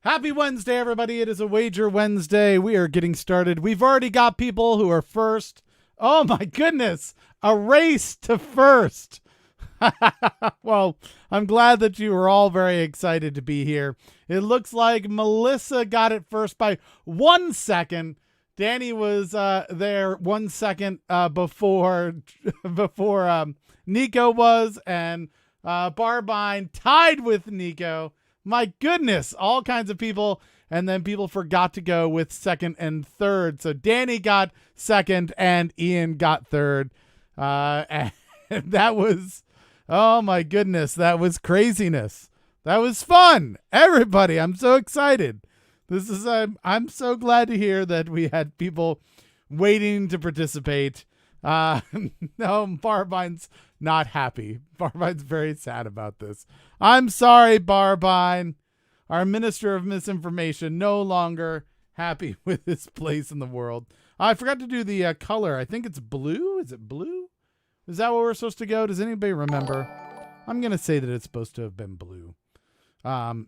Happy Wednesday, everybody. It is a Wager Wednesday. We are getting started. We've already got people who are first. Oh, my goodness. A race to first. Well, I'm glad that you were all very excited to be here. It looks like Melissa got it first by 1 second. Danny was there 1 second before Nico was, and Barbine tied with Nico. My goodness, all kinds of people, and then people forgot to go with second and third. So Danny got second and Ian got third. And that was, oh my goodness, that was craziness. That was fun. Everybody, I'm so excited. This is, I'm so glad to hear that we had people waiting to participate. No, Barbine's not happy. Barbine's very sad about this. I'm sorry, Barbine. Our minister of misinformation no longer happy with his place in the world. I forgot to do the color. I think it's blue. Is it blue? Is that where we're supposed to go? Does anybody remember? I'm going to say that it's supposed to have been blue. Oh,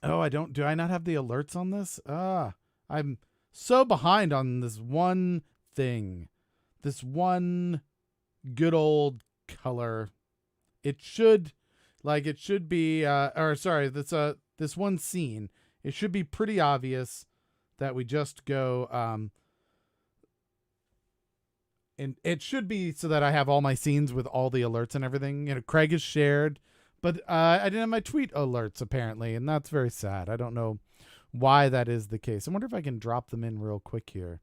do I not have the alerts on this? I'm so behind on this one thing. This one good old color. It should be, this one scene. It should be pretty obvious that we just go, and it should be so that I have all my scenes with all the alerts and everything. You know, Craig is shared, but I didn't have my tweet alerts apparently, and that's very sad. I don't know why that is the case. I wonder if I can drop them in real quick here.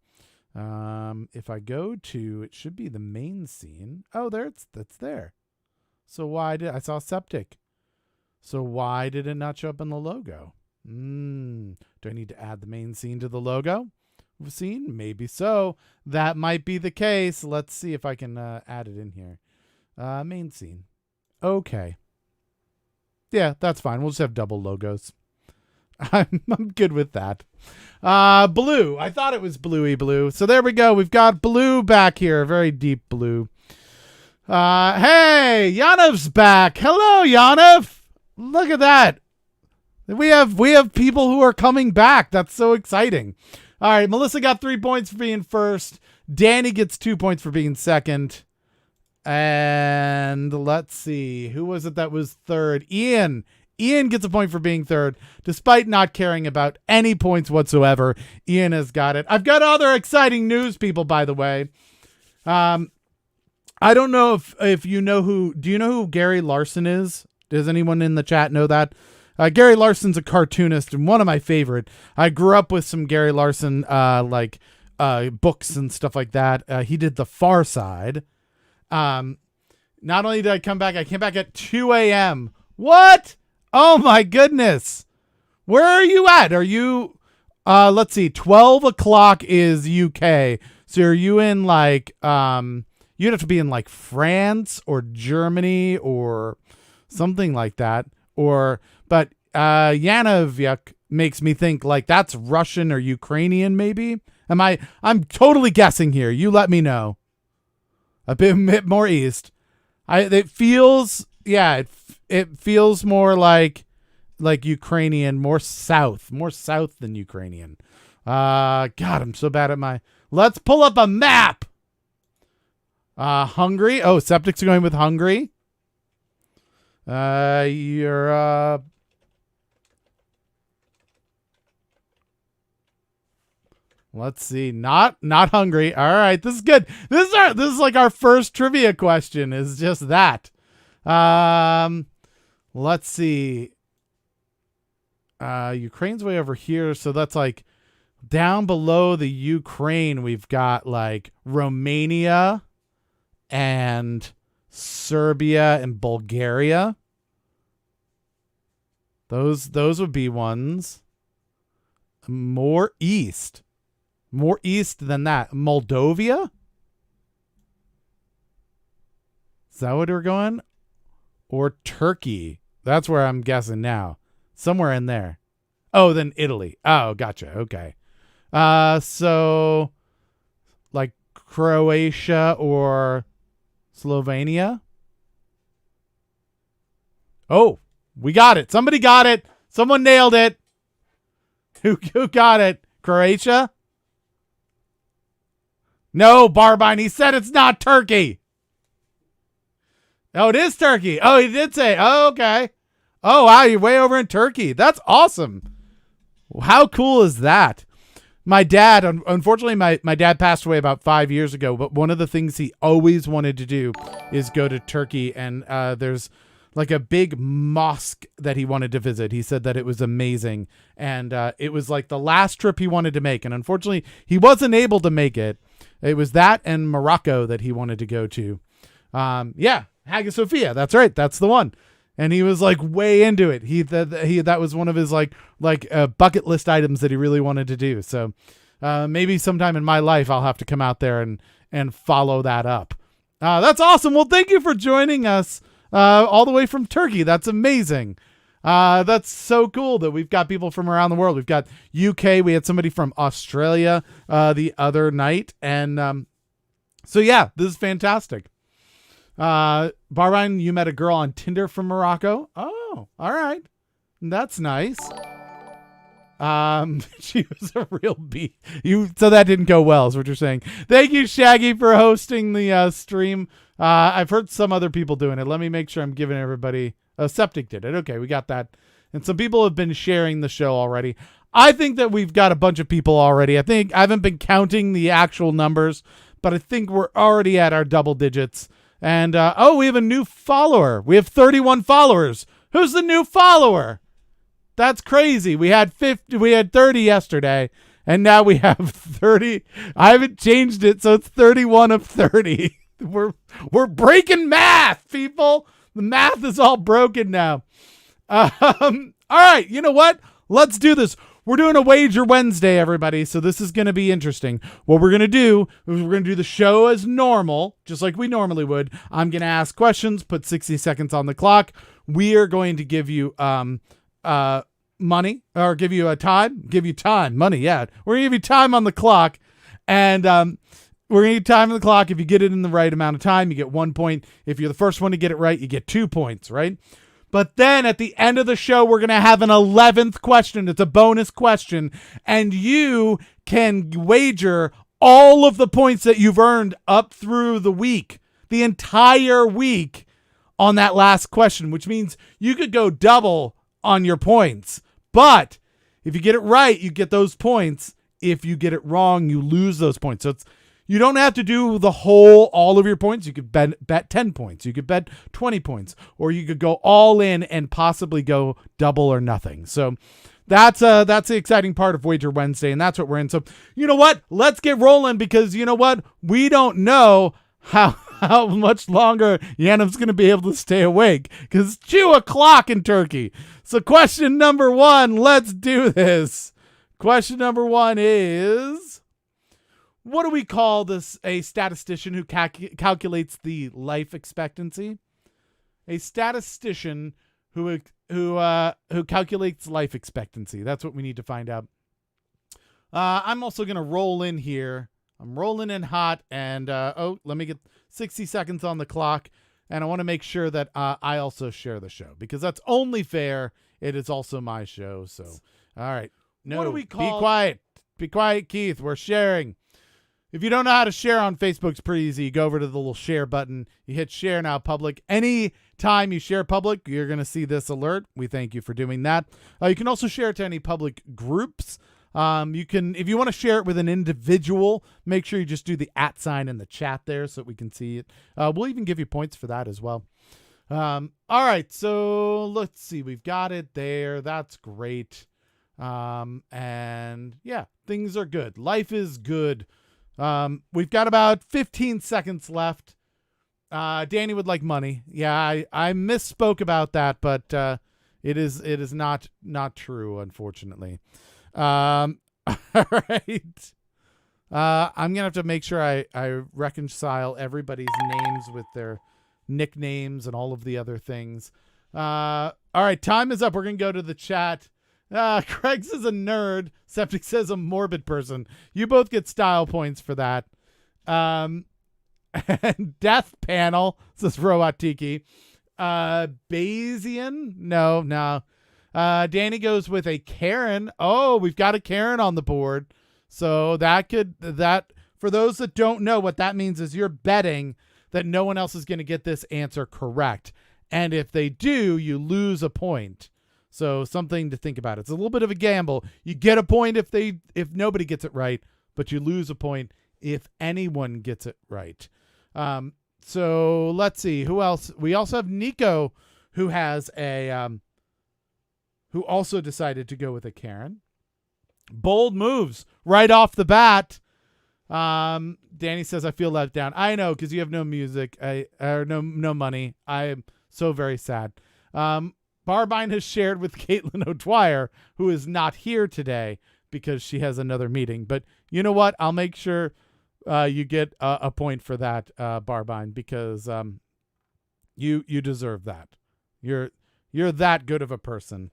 If I go to, it should be the main scene. Oh, that's there. So why did I saw septic? So why did it not show up in the logo? Do I need to add the main scene to the logo? Scene? Maybe so. That might be the case. Let's see if I can add it in here. Main scene. Okay. Yeah, that's fine. We'll just have double logos. I'm good with that. Blue. I thought it was bluey blue. So there we go. We've got blue back here. Very deep blue. Hey, Yanov's back. Hello, Yanov. Look at that. We have people who are coming back. That's so exciting. All right, Melissa got 3 points for being first. Danny gets 2 points for being second. And let's see. Who was it that was third? Ian. Ian gets a point for being third, despite not caring about any points whatsoever. Ian has got it. I've got other exciting news, people, by the way. I don't know if you know who. Do you know who Gary Larson is? Does anyone in the chat know that? Gary Larson's a cartoonist and one of my favorite. I grew up with some Gary Larson books and stuff like that. He did The Far Side. Not only did I come back, I came back at 2 a.m. What? Oh my goodness. Where are you at? Are you, let's see, 12 o'clock is UK. So are you in like, you'd have to be in like France or Germany or something like that. But Yanovyuk makes me think like that's Russian or Ukrainian maybe. I'm totally guessing here. You let me know. A bit more east. It feels more like Ukrainian, more south than Ukrainian. God, I'm so bad at let's pull up a map. Hungary. Oh, Septic's going with Hungary. Let's see. Not Hungary. All right, this is good. This is like our first trivia question. Is just that. Let's see. Ukraine's way over here, so that's like down below the Ukraine. We've got like Romania and Serbia and Bulgaria. Those would be ones. More east than that. Moldova? Is that what we're going? Or Turkey? That's where I'm guessing now. Somewhere in there. Oh, then Italy. Oh, gotcha. Okay. So like Croatia or Slovenia? Oh, we got it. Somebody got it. Someone nailed it. Who got it? Croatia? No, Barbine. He said it's not Turkey. Oh, it is Turkey. Oh, he did say. Oh, okay. Oh, wow. You're way over in Turkey. That's awesome. How cool is that? My dad, unfortunately, my dad passed away about 5 years ago, but one of the things he always wanted to do is go to Turkey, and there's like a big mosque that he wanted to visit. He said that it was amazing, and it was like the last trip he wanted to make, and unfortunately, he wasn't able to make it. It was that and Morocco that he wanted to go to. Yeah, Hagia Sophia. That's right. That's the one. And he was like way into it. That was one of his like bucket list items that he really wanted to do. So maybe sometime in my life I'll have to come out there and follow that up. That's awesome. Well, thank you for joining us all the way from Turkey. That's amazing. That's so cool that we've got people from around the world. We've got UK. We had somebody from Australia the other night, and so yeah, this is fantastic. Barbine, you met a girl on Tinder from Morocco. Oh, all right. That's nice. She was a real beat. So that didn't go well, is what you're saying. Thank you, Shaggy, for hosting the stream. I've heard some other people doing it. Let me make sure I'm giving everybody. Septic did it. Okay, we got that. And some people have been sharing the show already. I think that we've got a bunch of people already. I haven't been counting the actual numbers, but I think we're already at our double digits. And, we have a new follower. We have 31 followers. Who's the new follower? That's crazy. We had 30 yesterday, and now we have 30. I haven't changed it, so it's 31 of 30. We're breaking math, people. The math is all broken now. All right. You know what? Let's do this. We're doing a Wager Wednesday, everybody, so this is going to be interesting. What we're going to do is we're going to do the show as normal, just like we normally would. I'm going to ask questions, put 60 seconds on the clock. We are going to give you money, or give you time. Money, yeah. We're going to give you time on the clock, and we're going to give time on the clock. If you get it in the right amount of time, you get 1 point. If you're the first one to get it right, you get 2 points, right? But then at the end of the show, we're going to have an 11th question. It's a bonus question. And you can wager all of the points that you've earned up through the week, the entire week, on that last question, which means you could go double on your points. But if you get it right, you get those points. If you get it wrong, you lose those points. So you don't have to do all of your points. You could bet 10 points. You could bet 20 points, or you could go all in and possibly go double or nothing. So that's the exciting part of Wager Wednesday, and that's what we're in. So you know what? Let's get rolling, because you know what? We don't know how much longer Yanum's going to be able to stay awake, because it's 2 o'clock in Turkey. So question number 1, let's do this. Question number 1 is, what do we call this? A statistician who calculates the life expectancy? A statistician who calculates life expectancy. That's what we need to find out. I'm also going to roll in here. I'm rolling in hot, and let me get 60 seconds on the clock, and I want to make sure that I also share the show, because that's only fair. It is also my show. So, all right. No, what do we call? Be quiet. Be quiet, Keith. We're sharing. If you don't know how to share on Facebook, it's pretty easy. You go over to the little share button. You hit share now public. Any time you share public, you're going to see this alert. We thank you for doing that. You can also share it to any public groups. You can, if you want to share it with an individual, make sure you just do the @ in the chat there so that we can see it. We'll even give you points for that as well. All right. So let's see. We've got it there. That's great. And yeah, things are good. Life is good. We've got about 15 seconds left. Danny would like money. Yeah, I misspoke about that, but it is not true, unfortunately. All right. I'm gonna have to make sure I reconcile everybody's names with their nicknames and all of the other things. All right, time is up. We're gonna go to the chat. Craig says a nerd. Septic says a morbid person. You both get style points for that. And Death Panel says Robot Tiki. Bayesian? No. Danny goes with a Karen. Oh, we've got a Karen on the board. So that for those that don't know, what that means is you're betting that no one else is going to get this answer correct. And if they do, you lose a point. So something to think about. It's a little bit of a gamble. You get a point if nobody gets it right, but you lose a point if anyone gets it right. So let's see who else. We also have Nico, who has who also decided to go with a Karen. Bold moves right off the bat. Danny says, I feel let down. I know, because you have no music, or no money. I am so very sad. Barbine has shared with Caitlin O'Dwyer, who is not here today because she has another meeting. But you know what? I'll make sure you get a point for that, Barbine, because you deserve that. You're that good of a person.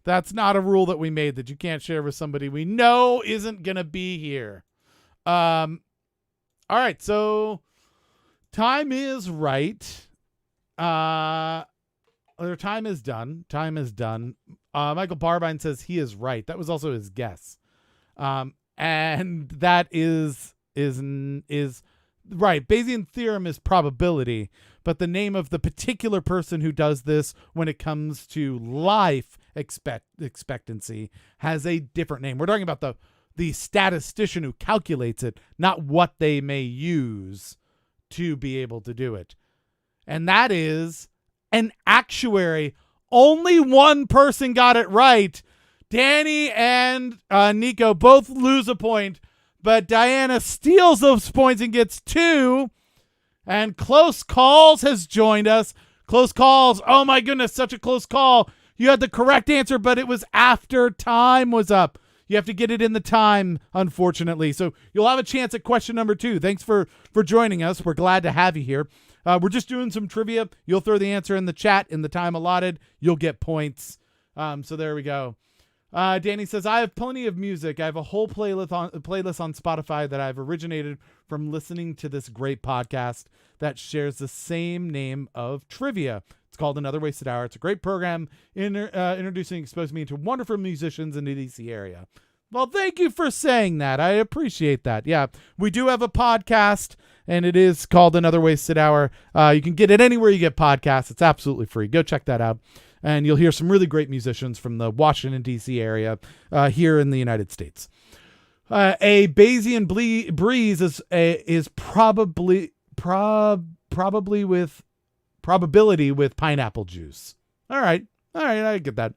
That's not a rule that we made, that you can't share with somebody we know isn't going to be here. All right, so time is right. Their time is done. Time is done. Michael Barbine says he is right. That was also his guess. And that is right. Bayesian theorem is probability, but the name of the particular person who does this when it comes to life expectancy has a different name. We're talking about the statistician who calculates it, not what they may use to be able to do it. And that is an actuary. Only one person got it right. Danny and Nico both lose a point, but Diana steals those points and gets 2. And Close Calls has joined us. Close Calls. Oh my goodness, such a close call. You had the correct answer, but it was after time was up. You have to get it in the time, unfortunately. So you'll have a chance at question number 2. Thanks for joining us. We're glad to have you here. We're just doing some trivia. You'll throw the answer in the chat in the time allotted. You'll get points. So there we go. Danny says, I have plenty of music. I have a whole playlist on Spotify that I've originated from listening to this great podcast that shares the same name of trivia. It's called Another Wasted Hour. It's a great program introducing and exposing me to wonderful musicians in the DC area. Well, thank you for saying that. I appreciate that. Yeah, we do have a podcast, and it is called Another Wasted Hour. You can get it anywhere you get podcasts. It's absolutely free. Go check that out. And you'll hear some really great musicians from the Washington, D.C. area here in the United States. A Bayesian breeze is probability with pineapple juice. All right, I get that.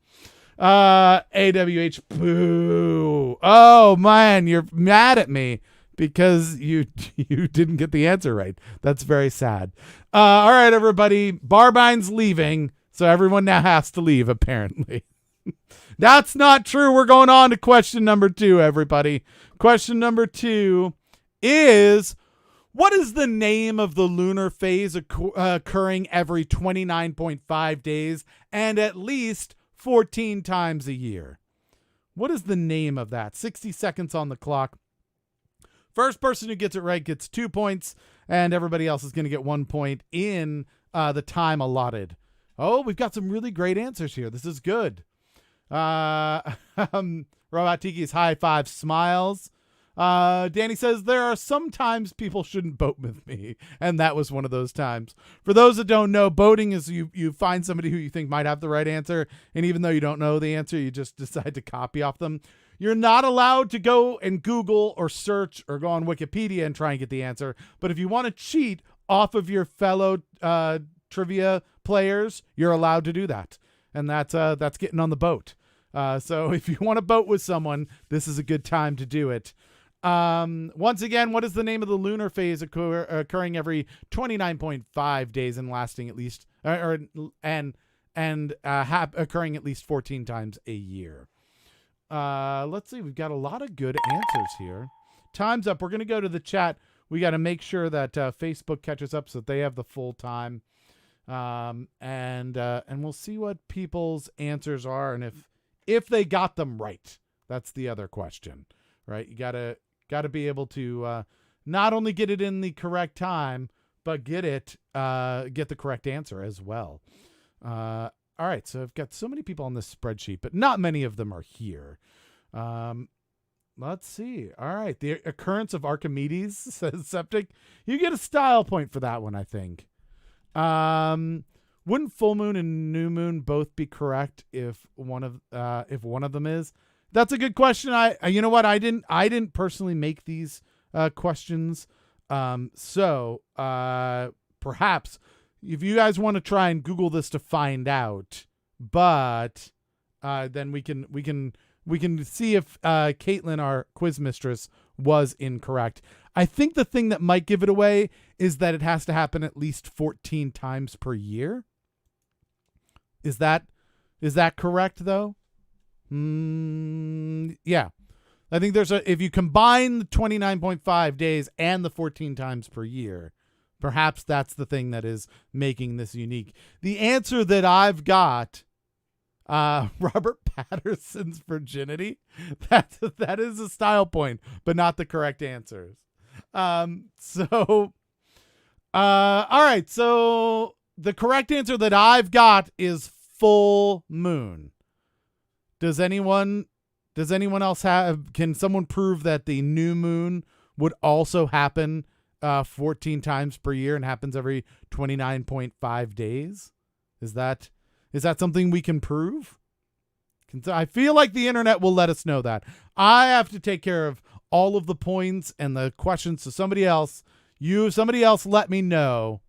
AWH, boo. Oh, man, you're mad at me because you didn't get the answer right. That's very sad. All right, everybody. Barbine's leaving. So everyone now has to leave, apparently. That's not true. We're going on to question number 2, everybody. Question number 2 is, what is the name of the lunar phase occurring every 29.5 days and at least 14 times a year? What is the name of that? 60 seconds on the clock. First person who gets it right gets 2 points, and everybody else is going to get 1 point in the time allotted. Oh, we've got some really great answers here. This is good. Robot Tiki's high five smiles. Danny says, there are some times people shouldn't boat with me. And that was one of those times. For those that don't know, boating is you find somebody who you think might have the right answer. And even though you don't know the answer, you just decide to copy off them. You're not allowed to go and Google or search or go on Wikipedia and try and get the answer. But if you want to cheat off of your fellow trivia players, you're allowed to do that, and that's getting on the boat. So if you want to boat with someone, this is a good time to do it. Once again, what is the name of the lunar phase occurring every 29.5 days and lasting at least occurring at least 14 times a year? Let's see. We've got a lot of good answers here. Time's up. We're going to go to the chat. We got to make sure that Facebook catches up so that they have the full time. And we'll see what people's answers are, and if they got them right. That's the other question, right? You gotta be able to not only get it in the correct time, but get the correct answer as well. All right, so I've got so many people on this spreadsheet, but not many of them are here. Let's see. All right, the occurrence of Archimedes, says Septic. You get a style point for that one, I think. Wouldn't full moon and new moon both be correct if one of them is? That's a good question. You know what? I didn't personally make these questions. So perhaps if you guys want to try and Google this to find out, but then we can see if Caitlin, our quiz mistress, was incorrect. I think the thing that might give it away is that it has to happen at least 14 times per year. Is that correct though? Yeah. I think if you combine the 29.5 days and the 14 times per year, perhaps that's the thing that is making this unique. The answer that I've got, Robert Patterson's virginity, that is a style point, but not the correct answers. All right. So the correct answer that I've got is full moon. Does anyone else can someone prove that the new moon would also happen 14 times per year and happens every 29.5 days? Is that something we can prove? I feel like the internet will let us know that. I have to take care of all of the points and the questions, so somebody else let me know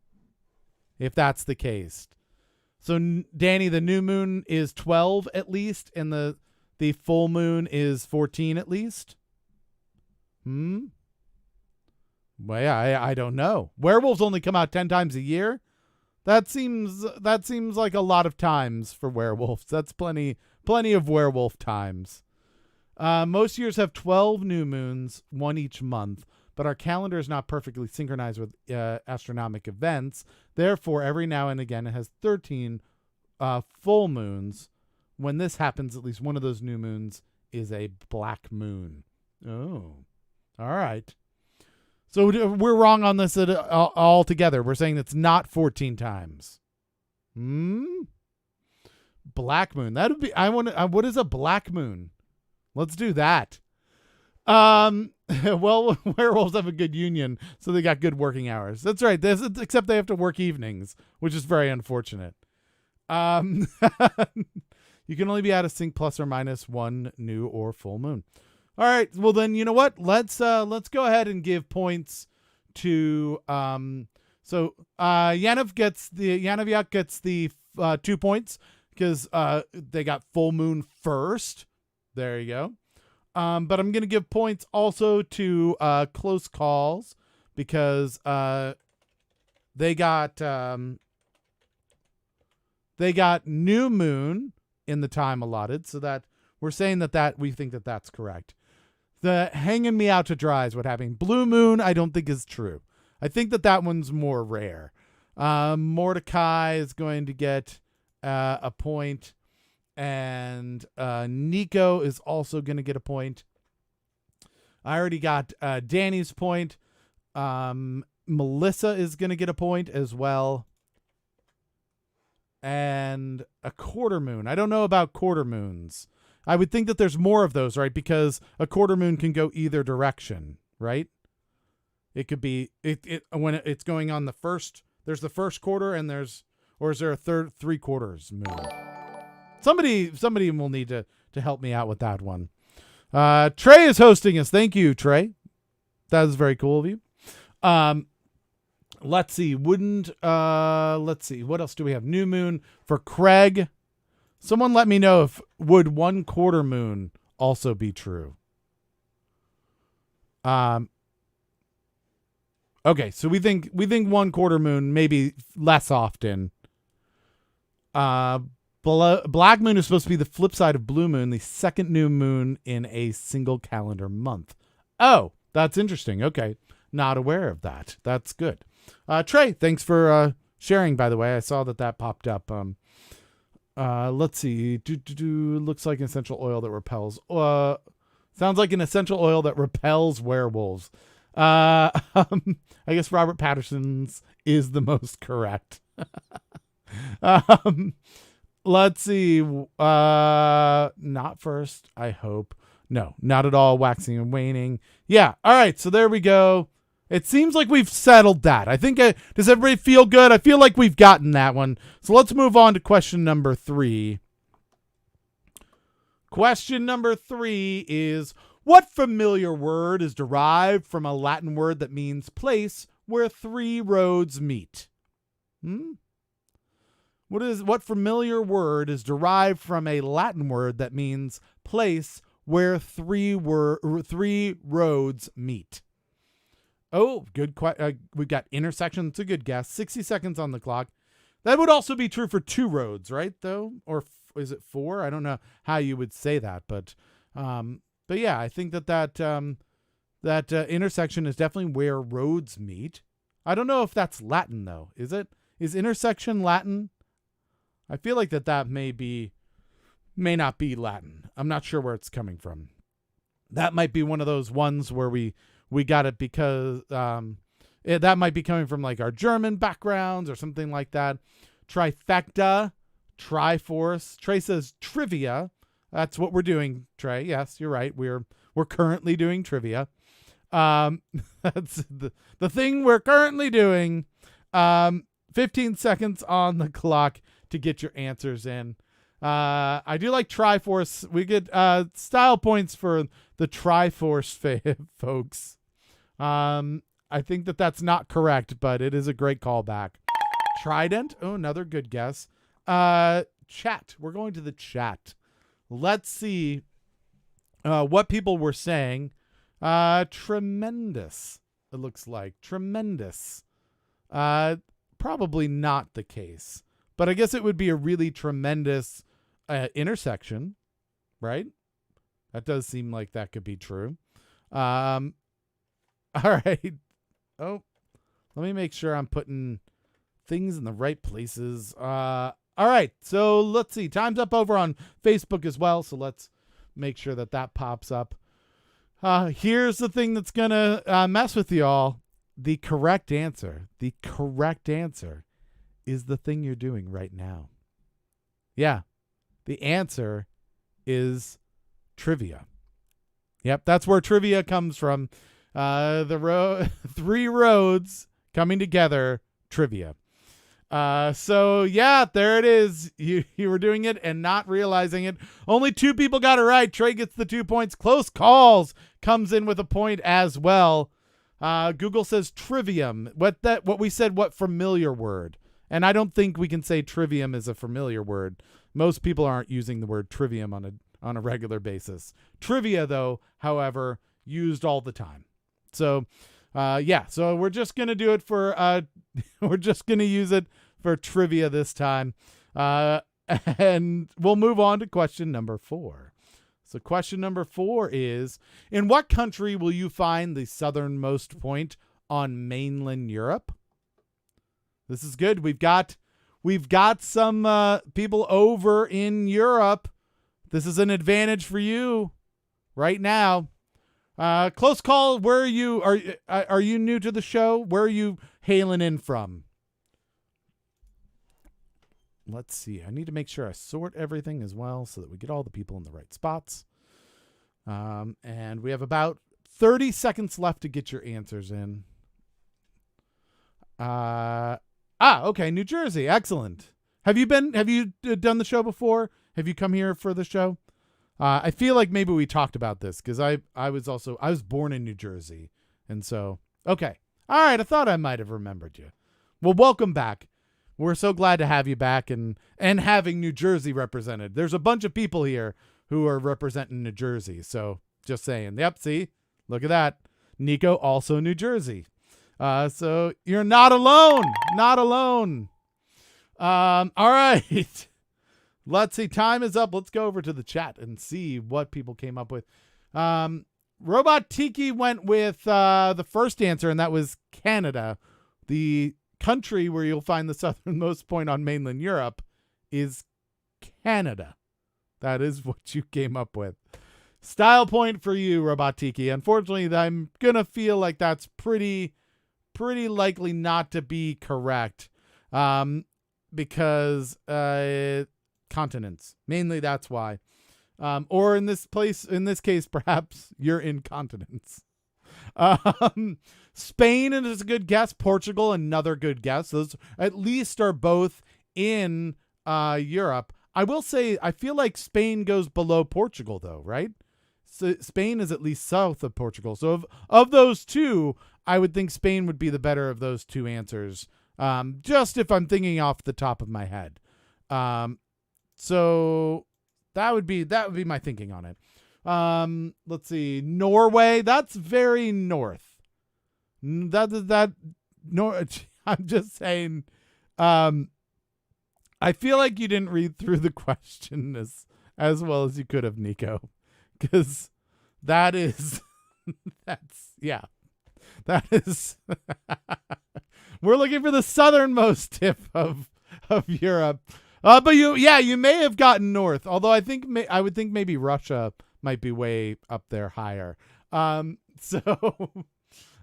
if that's the case. So Danny, the new moon is 12 at least, and the full moon is 14 at least. Well, yeah, I don't know. Werewolves only come out 10 times a year. That seems like a lot of times for werewolves. That's plenty of werewolf times. Most years have 12 new moons, one each month, but our calendar is not perfectly synchronized with astronomical events. Therefore, every now and again, it has 13 full moons. When this happens, at least one of those new moons is a black moon. Oh, all right. So we're wrong on this altogether. We're saying it's not 14 times. Black moon. That would be. What is a black moon? Let's do that. Well, werewolves have a good union, so they got good working hours. That's right. Except they have to work evenings, which is very unfortunate. You can only be out of sync plus or minus one new or full moon. All right. Well, then you know what? Let's go ahead and give points to Yanav gets the 2 points because they got full moon first. There you go. But I'm going to give points also to Close Calls because they got new moon in the time allotted, so that we're saying that we think that that's correct. The hanging me out to dry is what happened. Blue moon, I don't think is true. I think that one's more rare. Mordecai is going to get a point. And Nico is also going to get a point. I already got Danny's point. Melissa is going to get a point as well. And a quarter moon. I don't know about quarter moons. I would think that there's more of those, right? Because a quarter moon can go either direction, right? It could be when it's going on the first. There's the first quarter, and is there a third 3/4 moon? Somebody will need to help me out with that one. Trey is hosting us. Thank you, Trey. That was very cool of you. Let's see. Let's see. What else do we have? New moon for Craig. Someone let me know if would 1/4 moon also be true. Okay, so we think 1/4 moon maybe less often. Black moon is supposed to be the flip side of blue moon, the second new moon in a single calendar month. Oh, that's interesting. Okay, not aware of that. That's good. Trey, thanks for sharing, by the way. I saw that popped up. Let's see. Looks like an essential oil that repels. Sounds like an essential oil that repels werewolves. I guess Robert Patterson's is the most correct. Let's see. Not first, I hope. No, not at all. Waxing and waning. Yeah. All right. So there we go. It seems like we've settled that. I think, does everybody feel good? I feel like we've gotten that one. So let's move on to question number 3. Question number 3 is, what familiar word is derived from a Latin word that means place where 3 roads meet? What familiar word is derived from a Latin word that means place where 3 roads meet? Oh, good. We've got intersection. It's a good guess. 60 seconds on the clock. That would also be true for 2 roads, right? Though, or is it 4? I don't know how you would say that, but yeah, I think that intersection is definitely where roads meet. I don't know if that's Latin though. Is it? Is intersection Latin? I feel like that may not be Latin. I'm not sure where it's coming from. That might be one of those ones where we got it because that might be coming from like our German backgrounds or something like that. Trifecta, Triforce. Trey says trivia. That's what we're doing, Trey. Yes, you're right. We're currently doing trivia. That's the thing we're currently doing. 15 seconds on the clock to get your answers in. I do like Triforce. We get style points for the Triforce folks. I think that's not correct, but it is a great callback. Trident. Oh, another good guess. Chat. We're going to the chat. Let's see what people were saying. Tremendous. It looks like tremendous. Probably not the case, but I guess it would be a really tremendous intersection, right? That does seem like that could be true. All right. Oh, let me make sure I'm putting things in the right places. All right. So let's see. Time's up over on Facebook as well. So let's make sure that pops up. Here's the thing that's going to mess with y'all. The correct answer is the thing you're doing right now. Yeah. The answer is trivia. Yep, that's where trivia comes from. 3 roads coming together, trivia. So yeah, there it is. You were doing it and not realizing it. Only 2 people got it right. Trey gets the 2 points. Close Calls comes in with a point as well. Google says trivium. What we said, what familiar word? And I don't think we can say trivium is a familiar word. Most people aren't using the word trivium on a regular basis. Trivia, though, however, used all the time. So, yeah. So we're just gonna do it for. We're just gonna use it for trivia this time, and we'll move on to question number 4. So question number 4 is: in what country will you find the southernmost point on mainland Europe? This is good. We've got some people over in Europe. This is an advantage for you right now. Close call. Where are you? Are you new to the show? Where are you hailing in from? Let's see. I need to make sure I sort everything as well so that we get all the people in the right spots. And we have about 30 seconds left to get your answers in. Okay. New Jersey. Excellent. Have you done the show before? Have you come here for the show? I feel like maybe we talked about this because I was born in New Jersey. And so, okay. All right. I thought I might have remembered you. Well, welcome back. We're so glad to have you back and having New Jersey represented. There's a bunch of people here who are representing New Jersey. So just saying. Yep. See, look at that. Nico, also New Jersey. So you're not alone. Not alone. All right. Let's see. Time is up. Let's go over to the chat and see what people came up with. Robot Tiki went with the first answer, and that was Canada. The country where you'll find the southernmost point on mainland Europe is Canada. That is what you came up with. Style point for you, Robot Tiki. Unfortunately, I'm going to feel like that's pretty likely not to be correct. Because continents. Mainly that's why. Or in this case, perhaps your incontinence. Spain is a good guess. Portugal, another good guess. Those at least are both in Europe. I will say, I feel like Spain goes below Portugal, though, right? So Spain is at least south of Portugal. So of those two, I would think Spain would be the better of those two answers. Just if I'm thinking off the top of my head. So that would be my thinking on it. Let's see. Norway, that's very north. I'm just saying, I feel like you didn't read through the question as well as you could have, Nico, because that is, we're looking for the southernmost tip of Europe. But you may have gotten north, although I would think maybe Russia might be way up there higher. So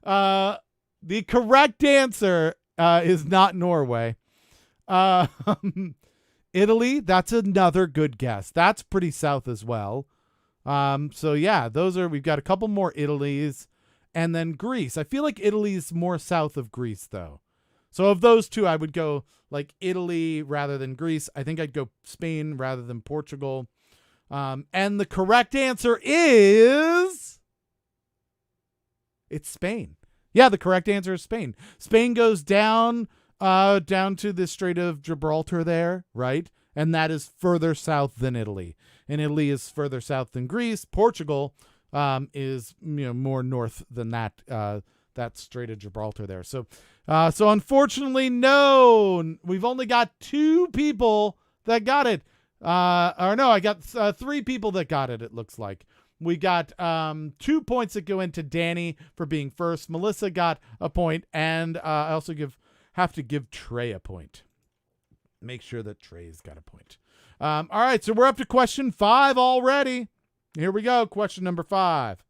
the correct answer is not Norway. Italy, that's another good guess. That's pretty south as well. So yeah, we've got a couple more Italys, and then Greece. I feel like Italy's more south of Greece though. So of those two, I would go like Italy rather than Greece. I think I'd go Spain rather than Portugal. And the correct answer is it's Spain. Yeah, the correct answer is Spain. Spain goes down to the Strait of Gibraltar there, right? And that is further south than Italy. And Italy is further south than Greece. Portugal is more north than that Strait of Gibraltar there. So unfortunately, no, we've only got 2 people that got it. I got 3 people that got it. It looks like we got 2 points that go into Danny for being first. Melissa got a point, and I also have to give Trey a point. Make sure that Trey's got a point. All right, so we're up to question 5 already. Here we go. Question number 5.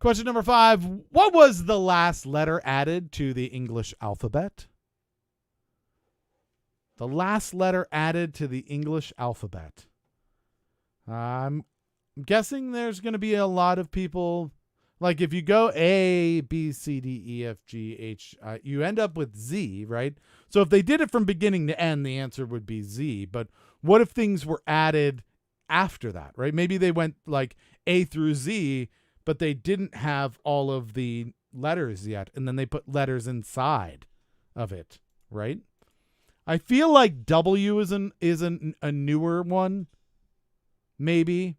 Question number 5. What was the last letter added to the English alphabet? The last letter added to the English alphabet. I'm guessing there's going to be a lot of people, like if you go A, B, C, D, E, F, G, H, you end up with Z, right? So if they did it from beginning to end, the answer would be Z. But what if things were added after that, right? Maybe they went like A through Z, but they didn't have all of the letters yet, and then they put letters inside of it, right? I feel like W is a newer one, maybe.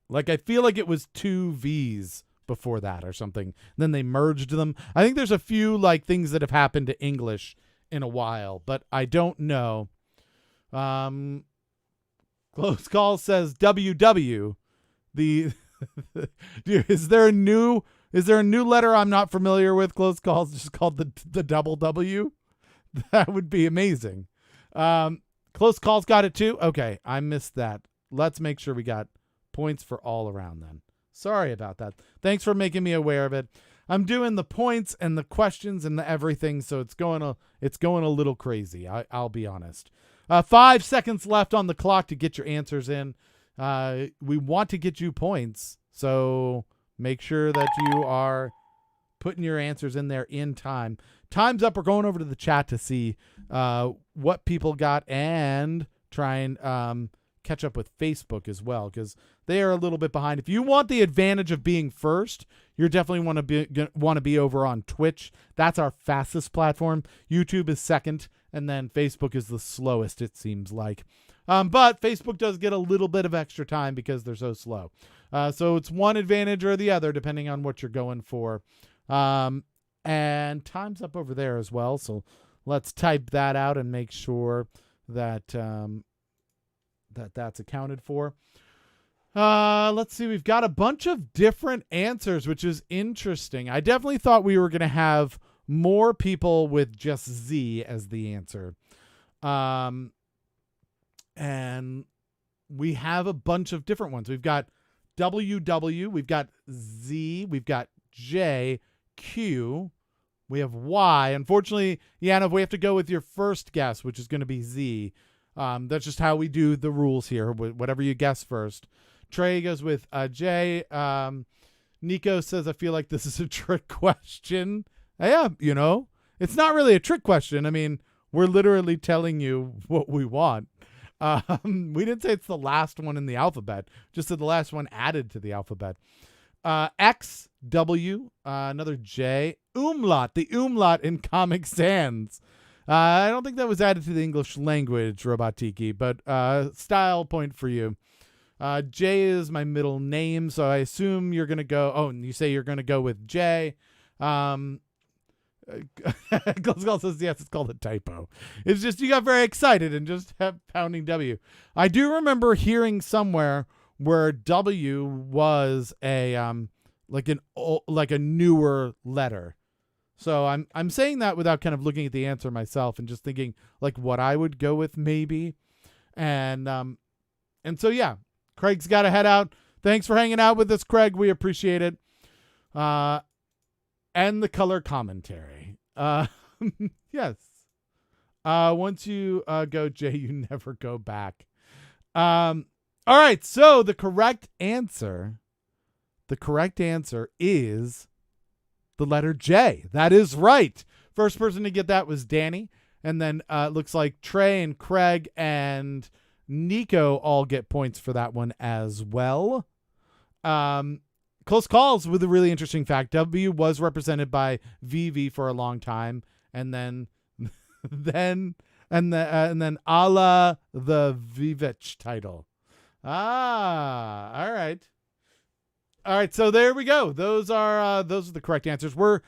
Like I feel like it was 2 V's before that or something. Then they merged them. I think there's a few like things that have happened to English in a while, but I don't know. Close Call says WW. Is there a new letter I'm not familiar with? Close Call's just called the double W. That would be amazing. Close Call's got it too. Okay, I missed that. Let's make sure we got points for all around then. Sorry about that. Thanks for making me aware of it. I'm doing the points and the questions and the everything, so it's going a little crazy. I'll be honest. 5 seconds left on the clock to get your answers in. We want to get you points, so make sure that you are putting your answers in there in time. Time's up. We're going over to the chat to see what people got and try and catch up with Facebook as well, because they are a little bit behind. If you want the advantage of being first, you definitely want to be over on Twitch. That's our fastest platform. YouTube is second, and then Facebook is the slowest, it seems like. But Facebook does get a little bit of extra time because they're so slow. So it's one advantage or the other, depending on what you're going for. And time's up over there as well. So let's type that out and make sure that that's accounted for. Let's see. We've got a bunch of different answers, which is interesting. I definitely thought we were going to have more people with just Z as the answer. And we have a bunch of different ones. We've got WW, we've got Z, we've got J, Q, We have Y. Unfortunately, Yanov, we have to go with your first guess, which is going to be Z. That's just how we do the rules here. Whatever you guess first. Trey goes with J. Nico says, I feel like this is a trick question. Yeah, it's not really a trick question. I mean, we're literally telling you what we want. We didn't say it's the last one in the alphabet, just said the last one added to the alphabet. X, W, another J, umlaut, the umlaut in Comic Sans. I don't think that was added to the English language, Robotiki, but style point for you. J is my middle name, so I assume you're going to go, and you say you're going to go with J. Gulskull says, yes, it's called a typo. It's just you got very excited and just kept pounding W. I do remember hearing somewhere where W was a like a newer letter. So I'm saying that without kind of looking at the answer myself and just thinking like what I would go with maybe. And so yeah, Craig's got to head out. Thanks for hanging out with us, Craig. We appreciate it. And the color commentary. Yes. Once you go, Jay, you never go back. All right. So the correct answer is the letter J. That is right. First person to get that was Danny. And then it looks like Trey and Craig and Nico all get points for that one as well. Close calls with a really interesting fact. W was represented by Vivi for a long time, and then Alla the Vivitch title. All right. So there we go. Those are the correct answers. We're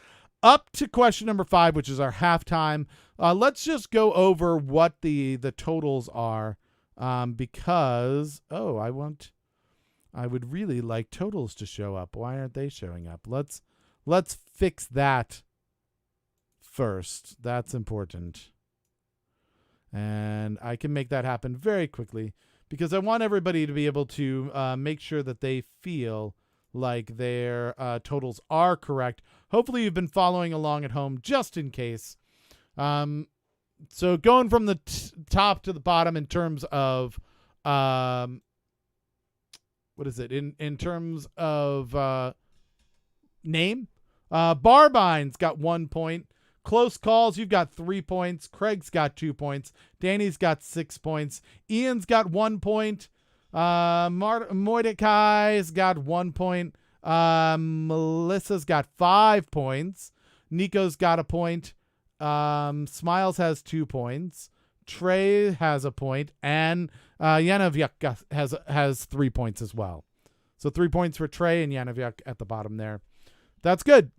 up to question number 5, which is our halftime. Let's just go over what the totals are, because I would really like totals to show up. Why aren't they showing up? Let's fix that first. That's important. And I can make that happen very quickly because I want everybody to be able to make sure that they feel like their totals are correct. Hopefully you've been following along at home just in case. So going from the top to the bottom in terms of what is it? In terms of name, Barbine's got 1 point. Close calls, you've got 3 points. Craig's got 2 points. Danny's got 6 points. Ian's got 1 point. Mordecai's got 1 point. Melissa's got 5 points. Nico's got a point. Smiles has 2 points. Trey has a point, and Yanavyuk has 3 points as well. So 3 points for Trey and Yanavyuk at the bottom there. That's good.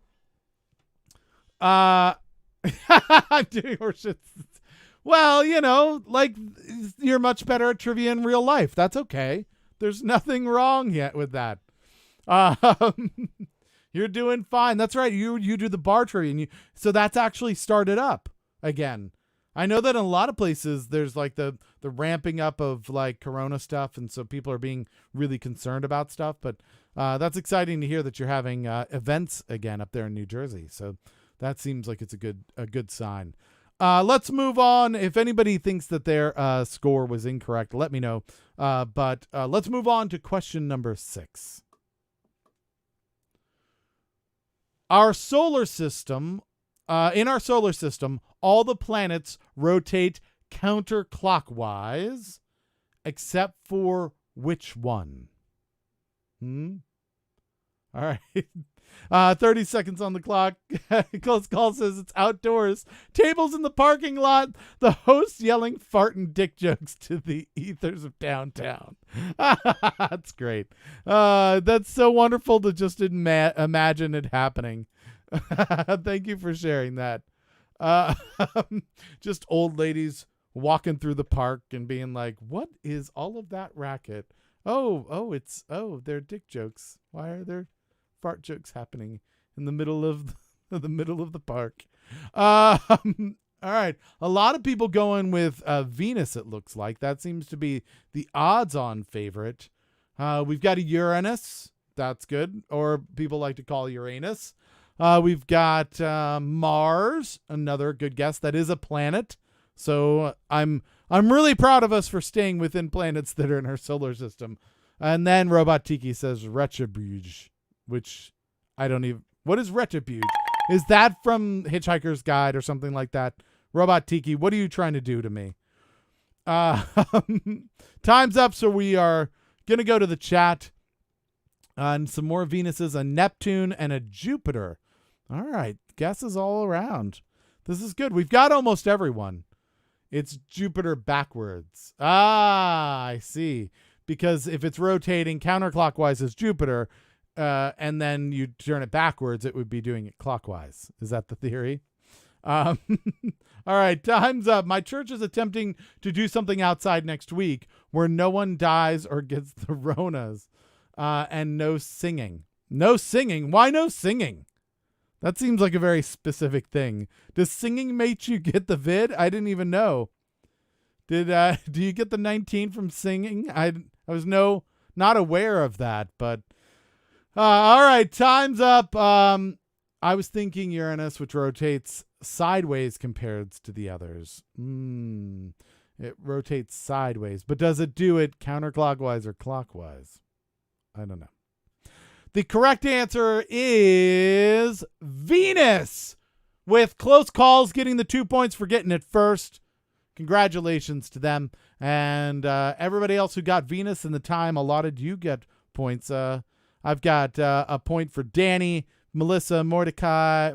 I'm doing horseshit. Well, you're much better at trivia in real life. That's okay. There's nothing wrong yet with that. You're doing fine. That's right. You do the bar trivia, and so that's actually started up again. I know that in a lot of places there's like the ramping up of like Corona stuff, and so people are being really concerned about stuff. But that's exciting to hear that you're having events again up there in New Jersey. So that seems like it's a good sign. Let's move on. If anybody thinks that their score was incorrect, let me know. But let's move on to question number 6. Our solar system. In our solar system, all the planets rotate counterclockwise, except for which one? All right. 30 seconds on the clock. Close call says it's outdoors. Tables in the parking lot. The host yelling fart and dick jokes to the ethers of downtown. That's great. That's so wonderful to just imagine it happening. Thank you for sharing that. Just old ladies walking through the park and being like, what is all of that racket? They're dick jokes. Why are there fart jokes happening in the middle of the park? All right. A lot of people going with Venus, it looks like. That seems to be the odds-on favorite. We've got a Uranus. That's good. Or people like to call Uranus. We've got Mars, another good guess. That is a planet. So I'm really proud of us for staying within planets that are in our solar system. And then Robot Tiki says Retribuge, which I don't even. What is Retribuge? Is that from Hitchhiker's Guide or something like that? Robot Tiki, what are you trying to do to me? Time's up, so we are going to go to the chat. And some more Venuses, a Neptune, and a Jupiter. All right, guesses all around. This is good. We've got almost everyone. It's Jupiter backwards. I see. Because if it's rotating counterclockwise as Jupiter, and then you turn it backwards, it would be doing it clockwise. Is that the theory? All right, time's up. My church is attempting to do something outside next week where no one dies or gets the Ronas, and no singing. No singing? Why no singing? That seems like a very specific thing. Does singing make you get the vid? I didn't even know. Do you get the 19 from singing? I was not aware of that, but all right, time's up. I was thinking Uranus, which rotates sideways compared to the others. It rotates sideways, but does it do it counterclockwise or clockwise? I don't know. The correct answer is Venus, with Close Calls getting the 2 points for getting it first. Congratulations to them. And everybody else who got Venus in the time allotted, you get points. I've got a point for Danny, Melissa, Mordecai,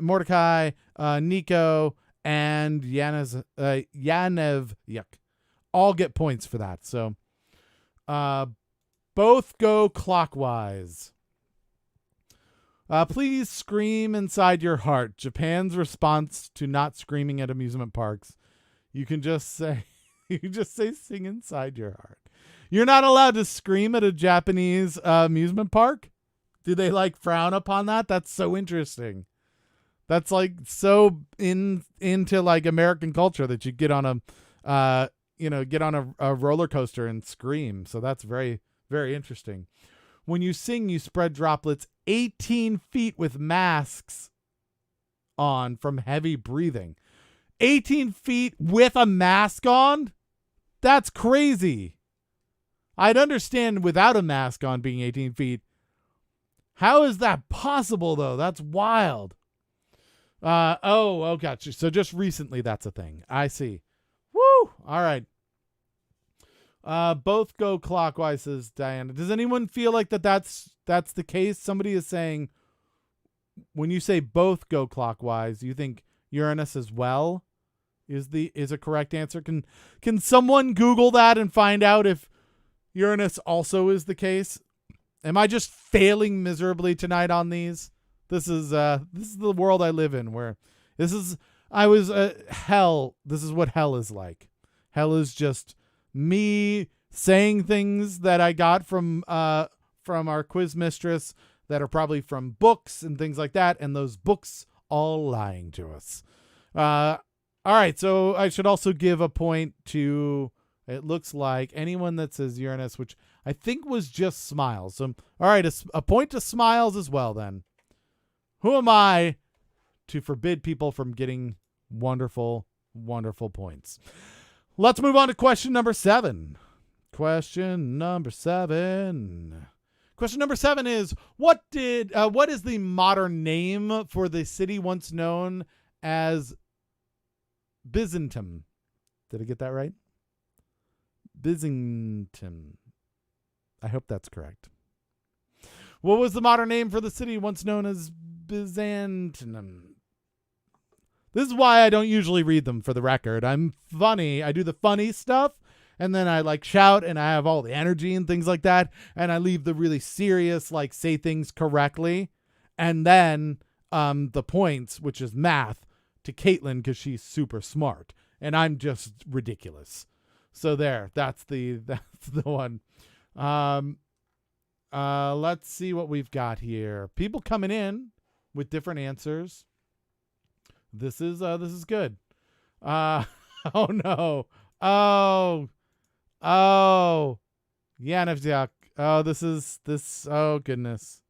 Nico, and Yanev. Yuck. All get points for that. So both go clockwise. Please scream inside your heart. Japan's response to not screaming at amusement parks. You can just say sing inside your heart. You're not allowed to scream at a Japanese amusement park? Do they like frown upon that? That's so interesting. That's like so into like American culture that you get on a roller coaster and scream. So that's very, very interesting. When you sing, you spread droplets 18 feet with masks on from heavy breathing. 18 feet with a mask on? That's crazy. I'd understand without a mask on being 18 feet. How is that possible, though? That's wild. Gotcha. So just recently, that's a thing. I see. Woo! All right. Both go clockwise, says Diana. Does anyone feel like that's the case? Somebody is saying when you say both go clockwise, you think Uranus as well is a correct answer. Can someone Google that and find out if Uranus also is the case? Am I just failing miserably tonight on these? This is the world I live in, where hell. This is what hell is like. Hell is just me saying things that I got from our quiz mistress that are probably from books and things like that, and those books all lying to us. All right, so I should also give a point to, it looks like, anyone that says Uranus, which I think was just Smiles. So, all right, a point to Smiles as well then. Who am I to forbid people from getting wonderful, wonderful points? Let's move on to question number 7. Question number 7 is, what is the modern name for the city once known as Byzantium? Did I get that right? Byzantium. I hope that's correct. What was the modern name for the city once known as Byzantium? This is why I don't usually read them, for the record. I'm funny. I do the funny stuff, and then I like shout, and I have all the energy and things like that, and I leave the really serious, like say things correctly, and then the points, which is math, to Caitlin because she's super smart, and I'm just ridiculous. So that's the one. Let's see what we've got here. People coming in with different answers. This is good. Oh no. Oh. Yanevzyak. Oh, this. Oh goodness.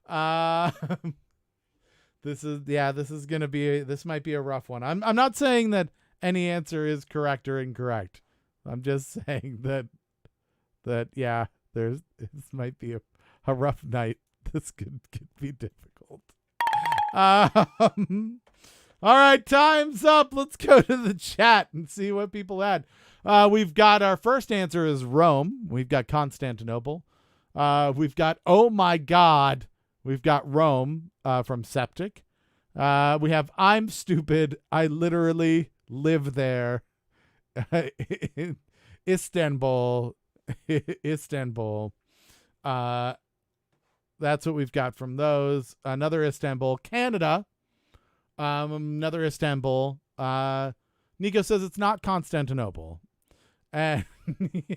Uh, this might be a rough one. I'm not saying that any answer is correct or incorrect. I'm just saying that yeah, this might be a rough night. This could be difficult. All right, time's up. Let's go to the chat and see what people had. We've got our first answer is Rome. We've got Constantinople. We've got oh my God. We've got Rome from Septic. We have I'm stupid. I literally live there. Istanbul. Istanbul. That's what we've got from those. Another Istanbul. Canada. Another Istanbul. Nico says it's not Constantinople. And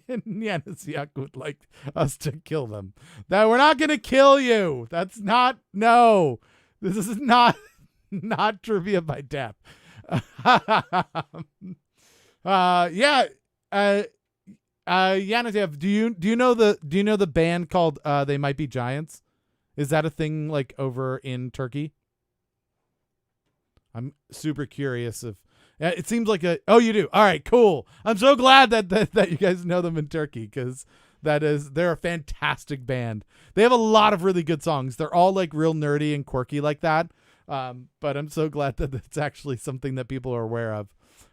Yanisiak would like us to kill them. That we're not going to kill you. That's not, no. This is not trivia by death. Yanisiak, do you know the band called They Might Be Giants? Is that a thing like over in Turkey? I'm super curious if it seems like oh, you do. All right, cool. I'm so glad that you guys know them in Turkey because they're a fantastic band. They have a lot of really good songs. They're all like real nerdy and quirky like that. But I'm so glad that it's actually something that people are aware of.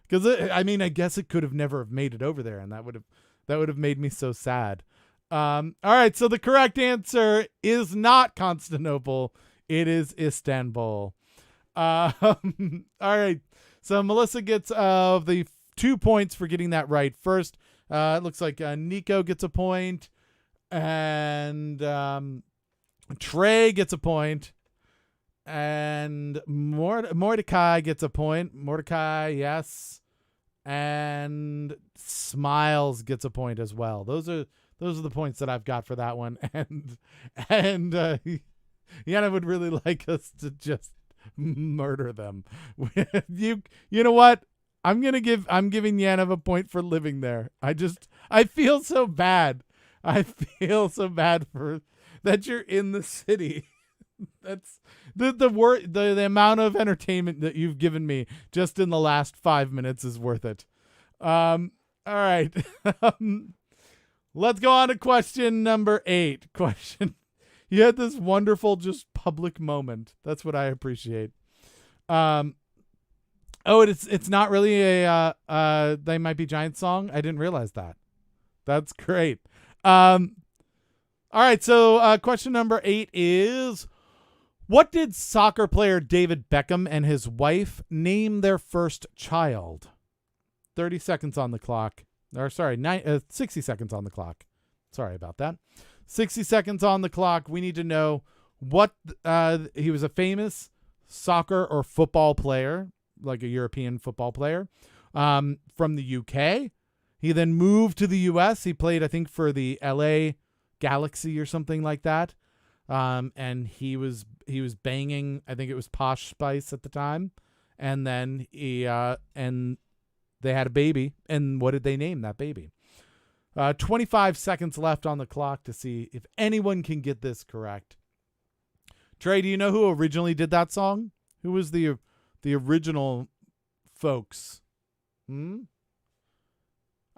Because I guess it could have never have made it over there, and that would have made me so sad. All right, so the correct answer is not Constantinople. It is Istanbul. All right. So Melissa gets the 2 points for getting that right. First, it looks like Nico gets a point, and Trey gets a point, and Mordecai gets a point. Mordecai, yes, and Smiles gets a point as well. Those are the points that I've got for that one, and Yana would really like us to just murder them. you know what? I'm giving Yanov a point for living there. I feel so bad. I feel so bad for that you're in the city. That's the amount of entertainment that you've given me just in the last 5 minutes is worth it. All right. Let's go on to question number 8. You had this wonderful just public moment. That's what I appreciate. It's not really a They Might Be Giants song. I didn't realize that. That's great. All right, so question number 8 is, what did soccer player David Beckham and his wife name their first child? 30 seconds on the clock. Or sorry, 60 seconds on the clock. Sorry about that. 60 seconds on the clock. We need to know what he was a famous soccer or football player, like a European football player, from the UK. He then moved to the US. He played, I think, for the LA Galaxy or something like that. And he was banging, I think it was Posh Spice at the time. And then and they had a baby. And what did they name that baby? 25 seconds left on the clock to see if anyone can get this correct. Trey, do you know who originally did that song? Who was the original folks?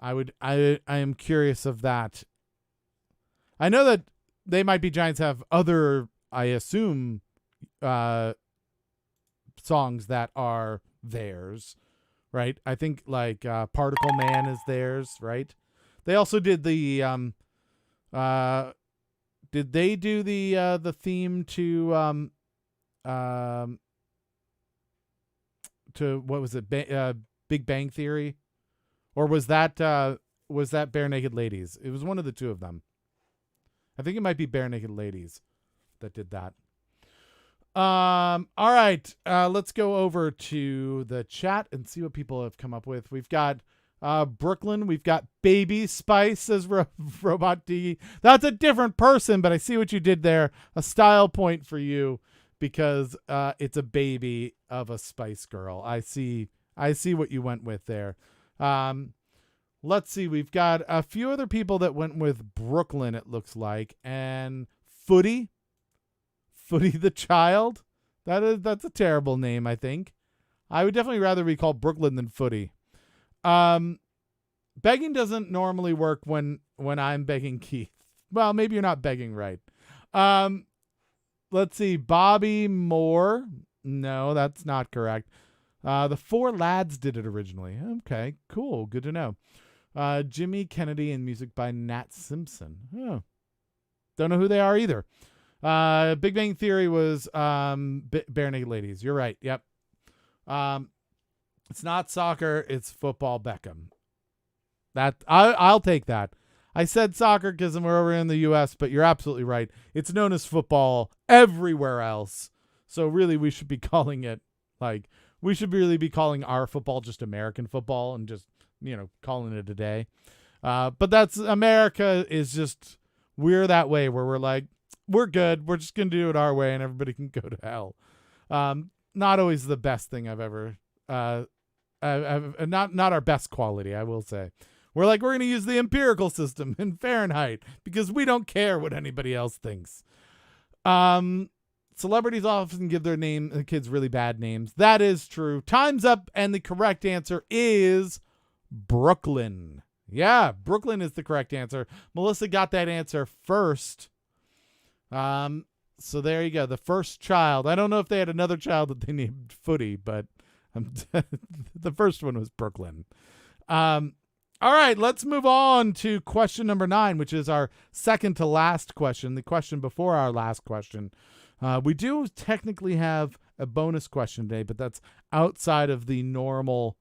I am curious of that. I know that They Might Be Giants have other, I assume, songs that are theirs, right? I think like Particle Man is theirs, right? They also did the did they do the theme to what was it? Big Bang Theory? Or was that Bare Naked Ladies? It was one of the two of them. I think it might be Bare Naked Ladies that did that. All right. Let's go over to the chat and see what people have come up with. We've got Brooklyn. We've got Baby Spice, says Robot D. That's a different person, but I see what you did there. A style point for you because it's a baby of a Spice Girl. I see what you went with there. Let's see. We've got a few other people that went with Brooklyn, it looks like. And Footy. Footy the Child. That's a terrible name, I think. I would definitely rather be called Brooklyn than Footy. Begging doesn't normally work when I'm begging Keith. Well, maybe you're not begging right. Let's see. Bobby Moore. No, that's not correct. The Four Lads did it originally. Okay, cool. Good to know. Jimmy Kennedy and music by Nat Simpson. Oh. Don't know who they are either. Big Bang Theory was Bare Naked Ladies. You're right. Yep. It's not soccer. It's football Beckham. I'll take that. I said soccer because we're over in the U.S., but you're absolutely right. It's known as football everywhere else. So really, we should be calling it we should really be calling our football just American football and just calling it a day. But that's America is just we're that way where we're like we're good. We're just gonna do it our way and everybody can go to hell. Not always the best thing I've ever. Not our best quality, I will say. We're going to use the empirical system in Fahrenheit because we don't care what anybody else thinks. Celebrities often give their kids really bad names. That is true. Time's up, and the correct answer is Brooklyn. Yeah, Brooklyn is the correct answer. Melissa got that answer first. So there you go. The first child. I don't know if they had another child that they named Footy, but the first one was Brooklyn. All right, let's move on to question number 9, which is our second to last question, the question before our last question. We do technically have a bonus question today, but that's outside of the normal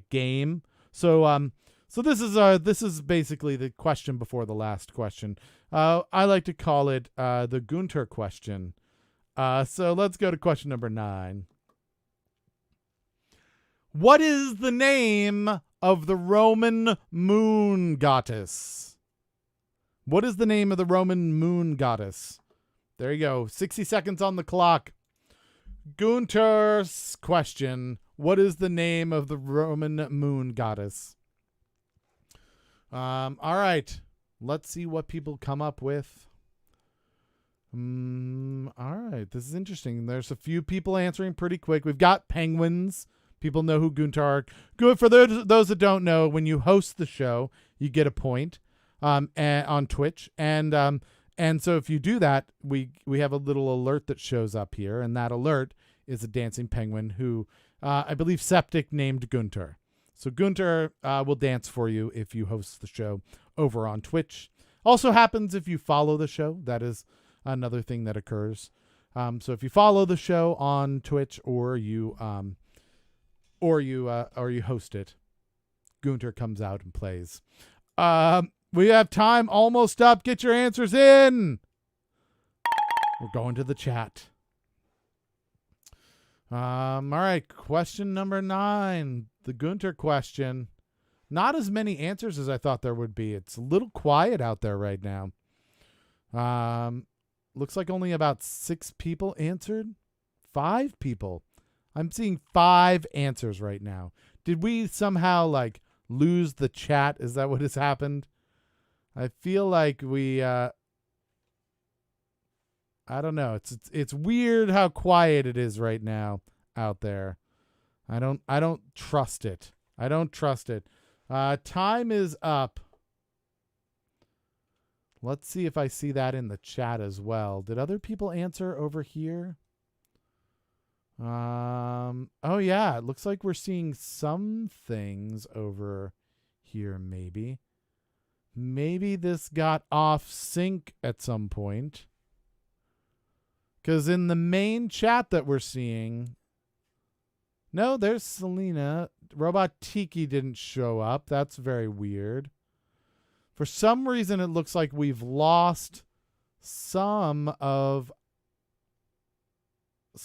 game. So this is basically the question before the last question. I like to call it the Gunter question. So let's go to question number 9. What is the name of the Roman moon goddess? What is the name of the Roman moon goddess? There you go. 60 seconds on the clock. Gunter's question. What is the name of the Roman moon goddess? All right. Let's see what people come up with. All right. This is interesting. There's a few people answering pretty quick. We've got penguins. People know who Gunter are. Good for those that don't know. When you host the show, you get a point on Twitch, and so if you do that, we have a little alert that shows up here, and that alert is a dancing penguin who I believe Septic named Gunter. So Gunter will dance for you if you host the show over on Twitch. Also happens if you follow the show. That is another thing that occurs. So if you follow the show on Twitch or you host it, Gunter comes out and plays. We have time almost up. Get your answers in. We're going to the chat. All right. Question number 9, the Gunter question. Not as many answers as I thought there would be. It's a little quiet out there right now. Looks like only about 6 people answered. 5 people. I'm seeing 5 answers right now. Did we somehow lose the chat? Is that what has happened? I feel like we I don't know. It's weird how quiet it is right now out there. I don't trust it. I don't trust it. Time is up. Let's see if I see that in the chat as well. Did other people answer over here? Oh yeah, it looks like we're seeing some things over here maybe. Maybe this got off sync at some point. Because in the main chat that we're seeing... No, there's Selena. Robot Tiki didn't show up. That's very weird. For some reason, it looks like we've lost some of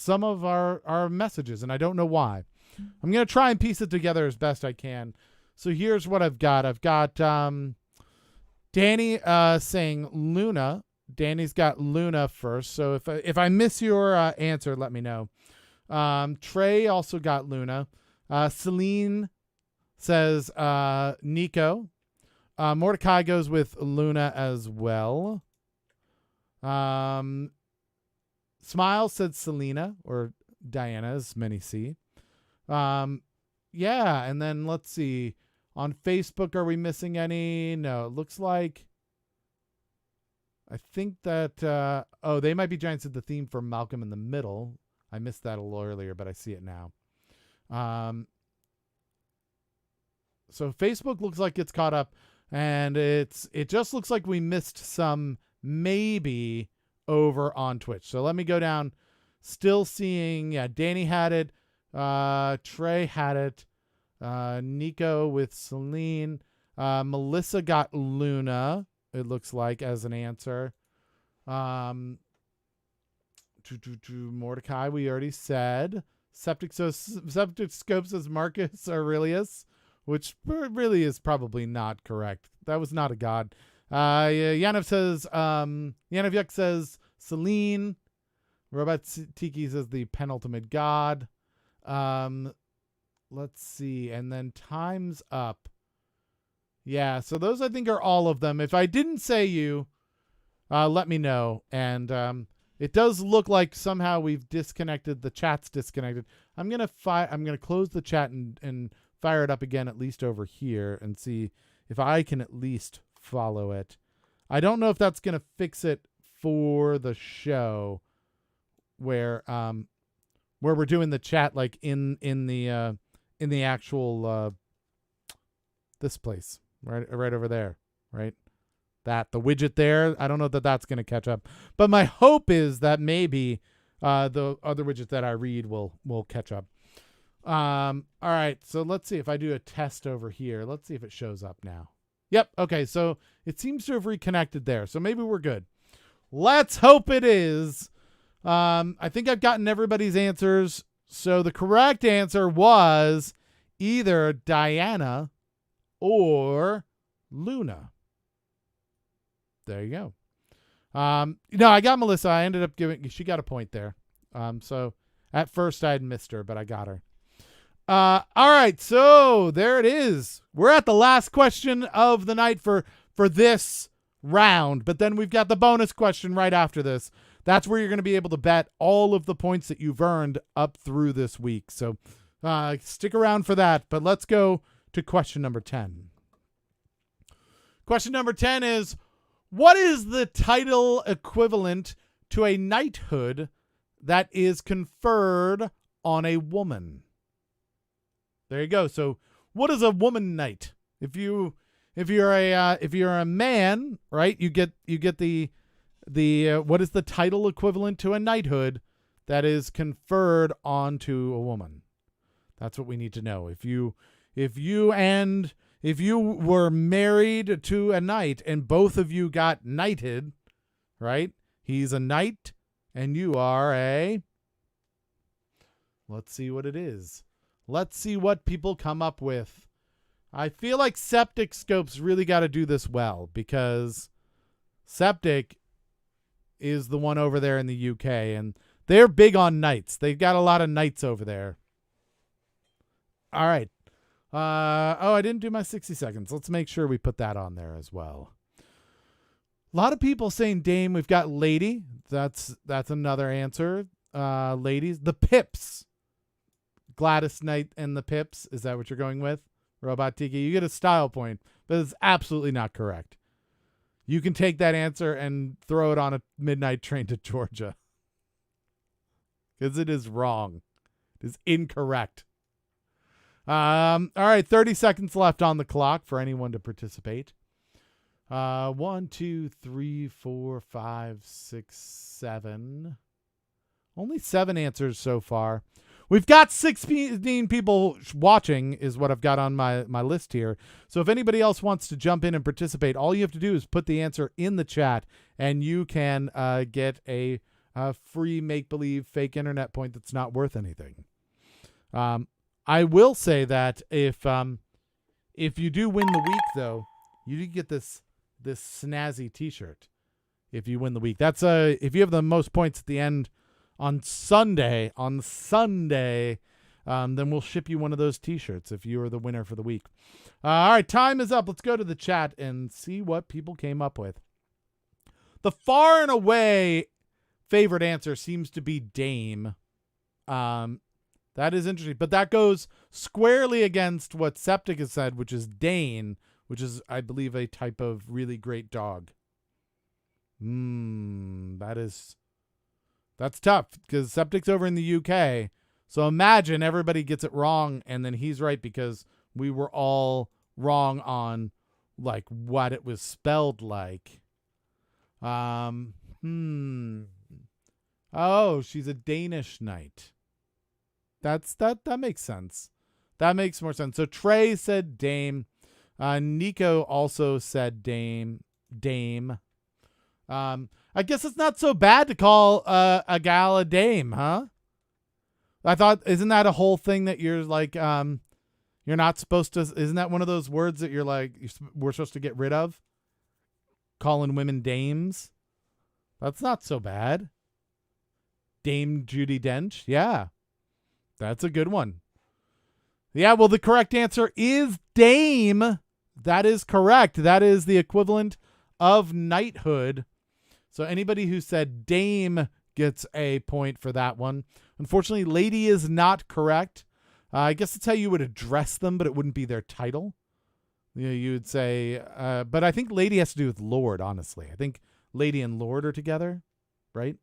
our messages, and I don't know why. I'm going to try and piece it together as best I can. So here's what I've got. I've got Danny saying Luna. Danny's got Luna first. So if I miss your answer, let me know. Trey also got Luna. Celine says Nico. Mordecai goes with Luna as well. Smile said Selena, or Diana, as many see. Yeah, and then let's see. On Facebook, are we missing any? No, it looks like... I think that... they might be trying to set the theme for Malcolm in the Middle. I missed that a little earlier, but I see it now. So Facebook looks like it's caught up, and it just looks like we missed some maybe over on Twitch. So let me go down. Still seeing, Danny had it. Trey had it. Nico with Celine. Melissa got Luna, it looks like, as an answer. Mordecai, we already said. Septic Scope says Marcus Aurelius, which really is probably not correct. That was not a god. Yanov says, Yanov Yuk says Celine. Robot Tiki says the penultimate god. Let's see. And then time's up. Yeah, so those I think are all of them. If I didn't say you, let me know. And it does look like somehow we've disconnected. The chat's disconnected. I'm gonna close the chat and fire it up again, at least over here, and see if I can at least follow it. I don't know if that's gonna fix it for the show, where we're doing the chat like in the actual this place, right over there, right? The widget there. I don't know that that's going to catch up, but my hope is that maybe the other widget that I read will catch up. All right, so let's see if I do a test over here. Let's see if it shows up now. Yep. Okay, so it seems to have reconnected there, so maybe we're good. Let's hope it is. I think I've gotten everybody's answers. So the correct answer was either Diana or Luna. There you go. No, I got Melissa. I ended up she got a point there. So at first I had missed her, but I got her. All right. So there it is. We're at the last question of the night for this round, but then we've got the bonus question right after this. That's where you're going to be able to bet all of the points that you've earned up through this week. So stick around for that. But let's go to question number 10. Question number 10 is, what is the title equivalent to a knighthood that is conferred on a woman? There you go. So what is a woman knight? If you're a man, right, you get the what is the title equivalent to a knighthood that is conferred onto a woman? That's what we need to know. If you were married to a knight and both of you got knighted, right? He's a knight and you are a... Let's see what it is. Let's see what people come up with. I feel like Septic Scope's really got to do this well, because Septic is the one over there in the UK, and they're big on knights. They've got a lot of knights over there. All right. I didn't do my 60 seconds. Let's make sure we put that on there as well. A lot of people saying Dame. We've got Lady. That's another answer. Ladies. The Pips. Gladys Knight and the Pips. Is that what you're going with? Robot Tiki. You get a style point, but it's absolutely not correct. You can take that answer and throw it on a midnight train to Georgia, because it is wrong. It is incorrect. All right, 30 seconds left on the clock for anyone to participate. 1, 2, 3, 4, 5, 6, 7. Only 7 answers so far. We've got 16 people watching is what I've got on my list here. So if anybody else wants to jump in and participate, all you have to do is put the answer in the chat, and you can get a free make-believe fake internet point that's not worth anything. I will say that if you do win the week, though, you do get this snazzy T-shirt. If you win the week, that's if you have the most points at the end on Sunday, then we'll ship you one of those T-shirts if you are the winner for the week. All right, time is up. Let's go to the chat and see what people came up with. The far and away favorite answer seems to be Dame. That is interesting, but that goes squarely against what Septic has said, which is Dane, which is, I believe, a type of really great dog. That's tough because Septic's over in the UK. So imagine everybody gets it wrong and then he's right because we were all wrong on like what it was spelled like. Oh, she's a Danish knight. That makes sense. That makes more sense. So Trey said Dame. Nico also said Dame. I guess it's not so bad to call a gal a dame, huh? I thought, isn't that a whole thing that you're like, you're not supposed to, isn't that one of those words that you're like, we're supposed to get rid of? Calling women dames? That's not so bad. Dame Judi Dench? Yeah. That's a good one. Yeah, well, the correct answer is dame. That is correct. That is the equivalent of knighthood. So anybody who said dame gets a point for that one. Unfortunately, lady is not correct. I guess that's how you would address them, but it wouldn't be their title. You would say, but I think lady has to do with lord, honestly. I think lady and lord are together, right?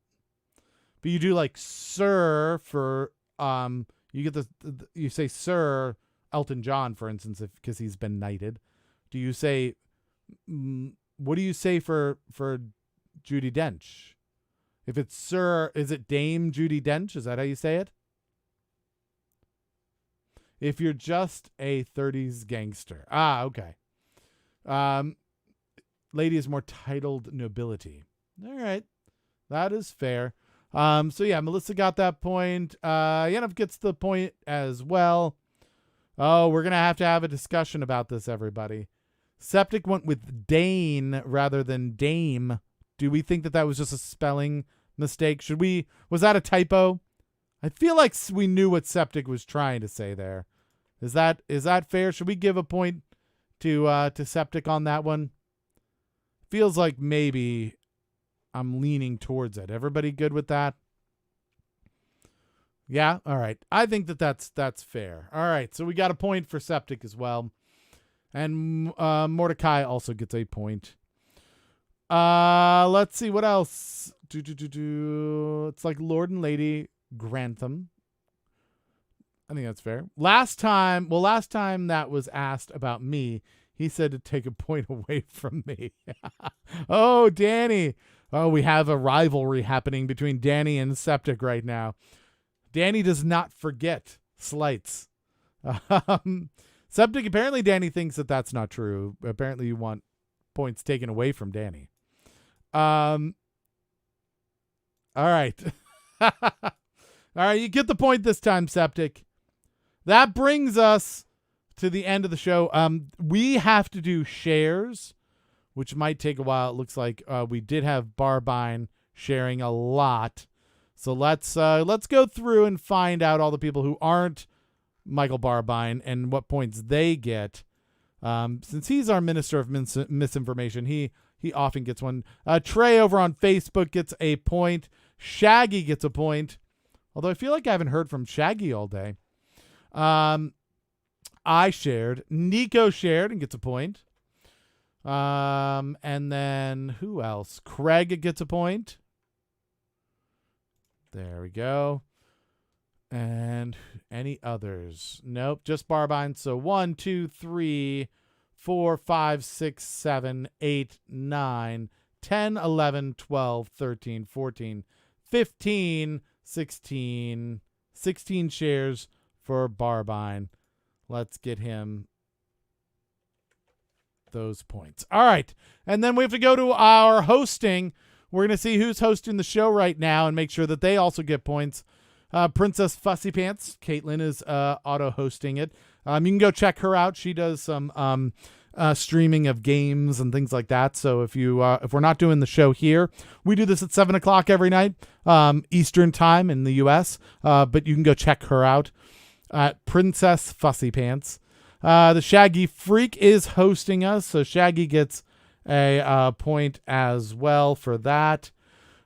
But you do like sir for, you get you say Sir Elton John, for instance, because he's been knighted. Do you say, what do you say for Judi Dench? If it's Sir, is it Dame Judi Dench? Is that how you say it? If you're just a 30s gangster. Okay. Lady is more titled nobility. All right. That is fair. So yeah, Melissa got that point. Yennev gets the point as well. Oh, we're going to have a discussion about this, everybody. Septic went with Dane rather than Dame. Do we think that was just a spelling mistake? Was that a typo? I feel like we knew what Septic was trying to say there. Is that fair? Should we give a point to Septic on that one? Feels like maybe I'm leaning towards it. Everybody good with that? Yeah? All right. I think that's fair. All right. So we got a point for Septic as well. And Mordecai also gets a point. Let's see what else. It's like Lord and Lady Grantham. I think that's fair. Last time that was asked about me, he said to take a point away from me. Oh, Danny. Oh, we have a rivalry happening between Danny and Septic right now. Danny does not forget slights. Septic, apparently Danny thinks that that's not true. Apparently you want points taken away from Danny. All right. All right, you get the point this time, Septic. That brings us to the end of the show. We have to do shares, which might take a while. It looks like we did have Barbine sharing a lot. So let's go through and find out all the people who aren't Michael Barbine and what points they get. Since he's our minister of misinformation, he often gets one. Trey over on Facebook gets a point. Shaggy gets a point. Although I feel like I haven't heard from Shaggy all day. I shared. Nico shared and gets a point. And then who else? Craig gets a point. There we go. And any others? Nope, just Barbine. So 1, 2, 3, 4, 5, 6, 7, 8, 9, 10, 11, 12, 13, 14, 15, 16 shares for Barbine. Let's get him those points. All right. And then we have to go to our hosting. We're going to see who's hosting the show right now and make sure that they also get points. Princess Fussy Pants, Caitlin, is auto-hosting it. You can go check her out. She does some streaming of games and things like that. So if we're not doing the show here, we do this at 7 o'clock every night, Eastern time in the U.S. But you can go check her out at Princess Fussy Pants. The Shaggy Freak is hosting us, so Shaggy gets a point as well for that.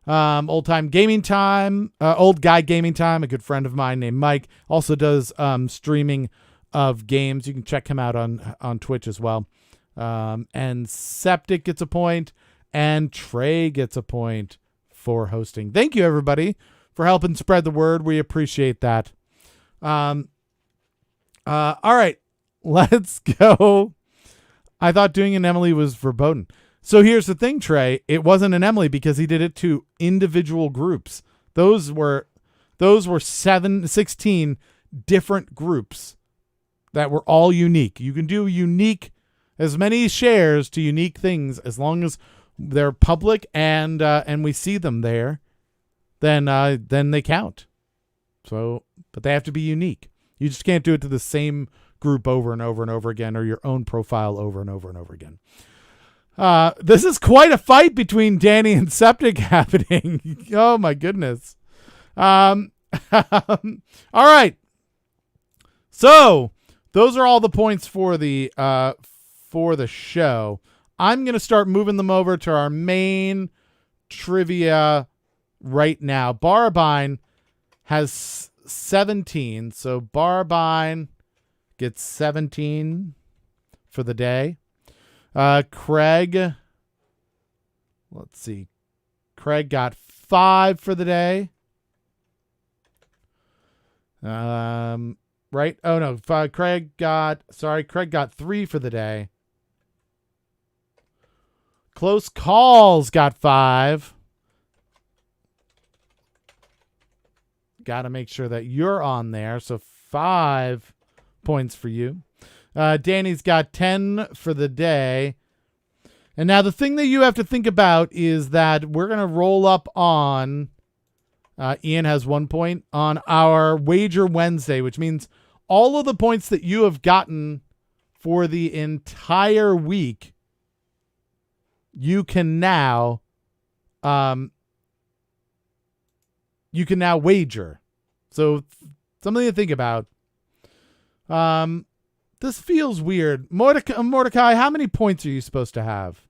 Old Time Gaming Time, Old Guy Gaming Time, a good friend of mine named Mike, also does streaming of games. You can check him out on Twitch as well. And Septic gets a point, and Trey gets a point for hosting. Thank you, everybody, for helping spread the word. We appreciate that. All right, let's go. I thought doing an Emily was verboten. So here's the thing, Trey. It wasn't an Emily because he did it to individual groups. Those were 16 different groups that were all unique. You can do unique, as many shares to unique things as long as they're public and we see them there. Then they count. So, but they have to be unique. You just can't do it to the same group over and over and over again, or your own profile over and over and over again. This is quite a fight between Danny and Septic happening. Oh my goodness. All right. So those are all the points for the show. I'm going to start moving them over to our main trivia right now. Barbine has 17. So Barbine gets 17 for the day. Craig, let's see. Craig got 5 for the day. Right? Oh no, Craig got 3 for the day. Close Calls got 5. Got to make sure that you're on there. So 5 points for you. Danny's got 10 for the day. And now the thing that you have to think about is that we're going to roll up on, Ian has 1 point, on our Wager Wednesday, which means all of the points that you have gotten for the entire week, you can now wager. So something to think about. This feels weird. Mordecai, how many points are you supposed to have?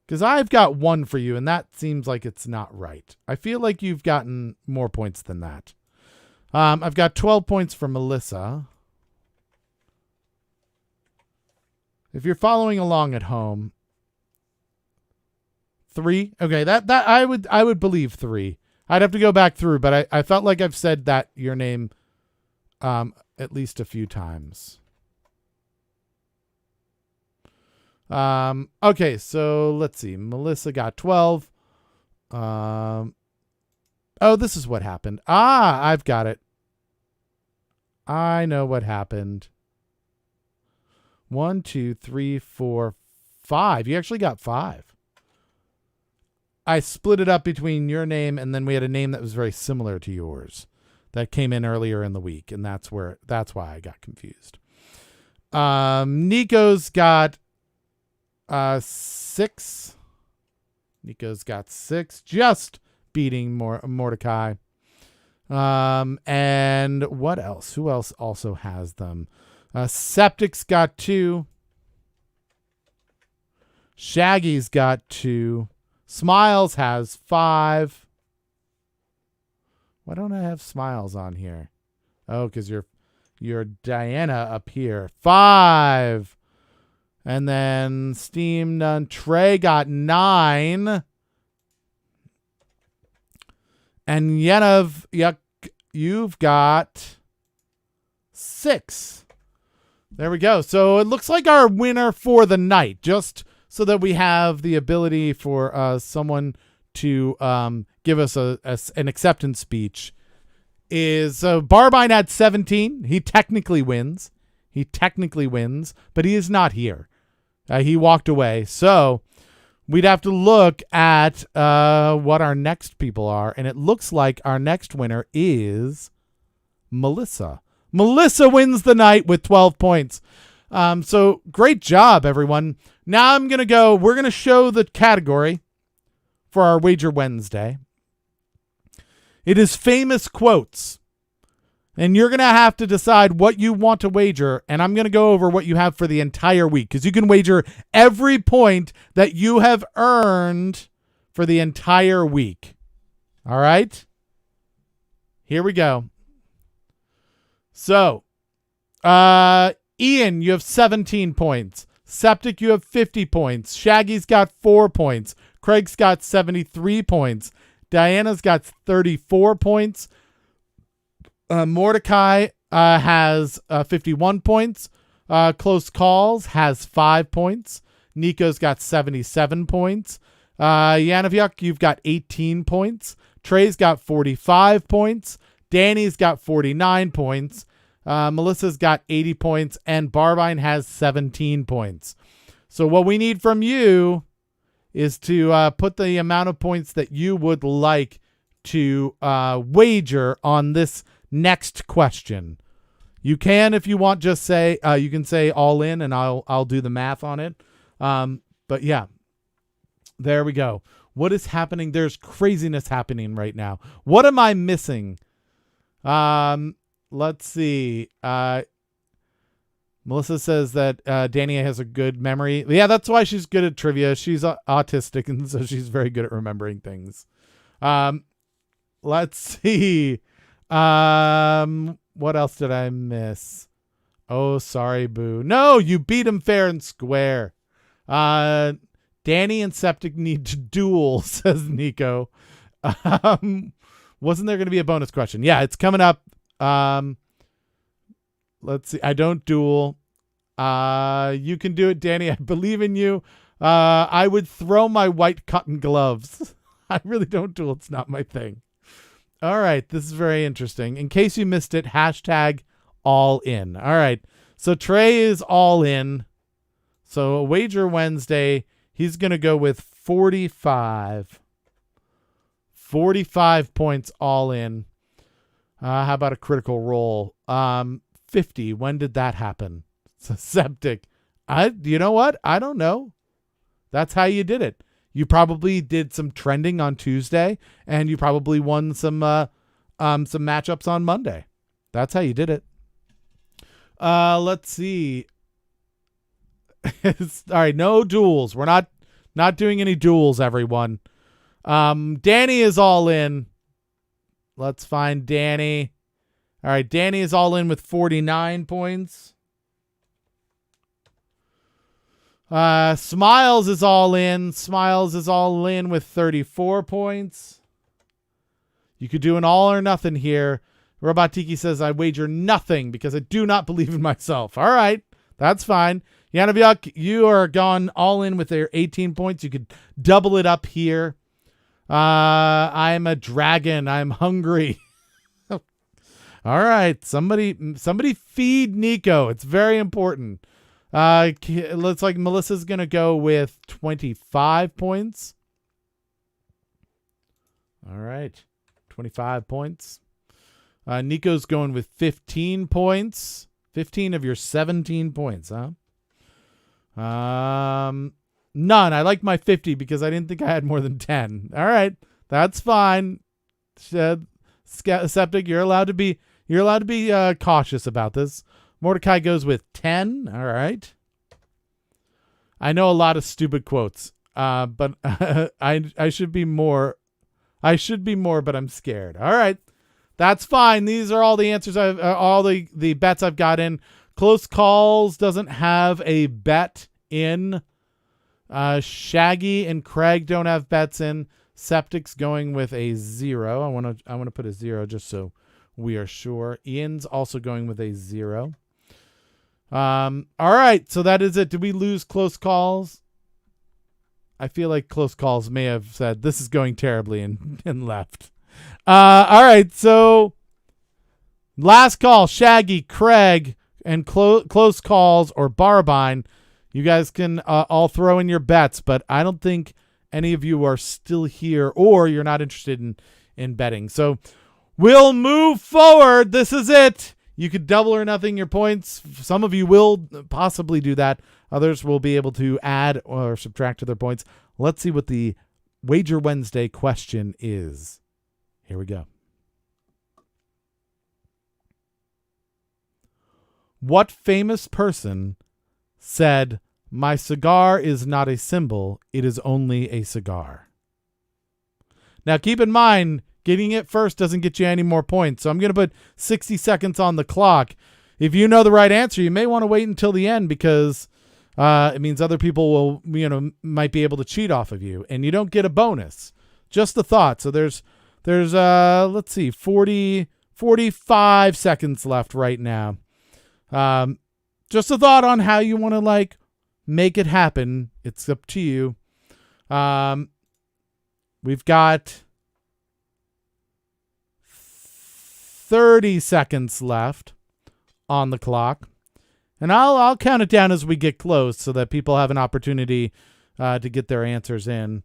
Because I've got 1 for you, and that seems like it's not right. I feel like you've gotten more points than that. I've got 12 points for Melissa. If you're following along at home, 3. Okay, that I would believe 3. I'd have to go back through, but I felt like I've said that your name at least a few times. Okay, so let's see. Melissa got 12. Oh, this is what happened. I've got it. I know what happened. 1, 2, 3, 4, 5. You actually got 5. I split it up between your name and then we had a name that was very similar to yours that came in earlier in the week, and that's why I got confused. Nico's got 6. Nico's got 6, just beating Mordecai. And what else? Who else also has them? Septic's got 2. Shaggy's got 2. Smiles has 5. Why don't I have Smiles on here? Oh, because you're Diana up here. 5. And then Steam None. Trey got 9. And Yenov, you've got 6. There we go. So it looks like our winner for the night, just so that we have the ability for someone to give us an acceptance speech, is Barbine at 17. He technically wins. But he is not here. He walked away. So we'd have to look at what our next people are. And it looks like our next winner is Melissa. Melissa wins the night with 12 points. So great job, everyone. Now we're going to show the category for our Wager Wednesday. It is famous quotes. And you're going to have to decide what you want to wager, and I'm going to go over what you have for the entire week, because you can wager every point that you have earned for the entire week. All right? Here we go. So, Ian, you have 17 points. Septic, you have 50 points. Shaggy's got 4 points. Craig's got 73 points. Diana's got 34 points. Mordecai has 51 points. Close Calls has 5 points. Nico's got 77 points. Yanavyuk, you've got 18 points. Trey's got 45 points. Danny's got 49 points. Melissa's got 80 points. And Barbine has 17 points. So what we need from you is to put the amount of points that you would like to wager on this next question. You can, if you want, just say you can say all in, and I'll do the math on it. But yeah, there we go. What is happening? There's craziness happening right now. What am I missing? Let's see. Melissa says that Dania has a good memory. Yeah, that's why she's good at trivia. She's autistic, and so she's very good at remembering things. Let's see. What else did I miss? Oh, sorry, Boo. No, you beat him fair and square. Danny and Septic need to duel, says Nico. Wasn't there going to be a bonus question? Yeah, it's coming up. Let's see. I don't duel. You can do it, Danny. I believe in you. I would throw my white cotton gloves. I really don't duel. It's not my thing. All right. This is very interesting. In case you missed it, hashtag all in. All right. So Trey is all in. So Wager Wednesday, he's going to go with 45. 45 points all in. How about a critical roll? 50. When did that happen? So Septic. You know what? I don't know. That's how you did it. You probably did some trending on Tuesday, and you probably won some matchups on Monday. That's how you did it. Let's see. All right, no duels. We're not doing any duels, everyone. Danny is all in. Let's find Danny. All right, Danny is all in with 49 points. Smiles is all in. Smiles is all in with 34 points. You could do an all or nothing here. Robot Tiki says, I wager nothing because I do not believe in myself. All right, that's fine. Yanavyuk, you are gone all in with their 18 points. You could double it up here. I'm a dragon. I'm hungry. All right, somebody feed Nico. It's very important. Looks like Melissa's going to go with 25 points. All right. 25 points. Nico's going with 15 points. 15 of your 17 points, huh? None. I like my 50 because I didn't think I had more than 10. All right. That's fine. Septic, you're allowed to be cautious about this. Mordecai goes with 10. All right. I know a lot of stupid quotes, but I should be more. I should be more, but I'm scared. All right. That's fine. These are all the answers all the bets I've got in. Close Calls doesn't have a bet in. Shaggy and Craig don't have bets in. Septic's going with a 0. I want to put a 0 just so we are sure. Ian's also going with a 0. All right, so that is it. Did we lose Close Calls? I feel like Close Calls may have said this is going terribly and left. All right, so last call, Shaggy, Craig, and Close Calls or Barbine. You guys can all throw in your bets, but I don't think any of you are still here or you're not interested in betting. So we'll move forward. This is it. You could double or nothing your points. Some of you will possibly do that. Others will be able to add or subtract to their points. Let's see what the Wager Wednesday question is. Here we go. What famous person said, "My cigar is not a symbol, it is only a cigar"? Now, keep in mind, getting it first doesn't get you any more points. So I'm going to put 60 seconds on the clock. If you know the right answer, you may want to wait until the end because it means other people will, might be able to cheat off of you, and you don't get a bonus. Just the thought. So there's let's see, 45 seconds left right now. Just a thought on how you want to make it happen. It's up to you. We've got 30 seconds left on the clock. And I'll count it down as we get close so that people have an opportunity to get their answers in.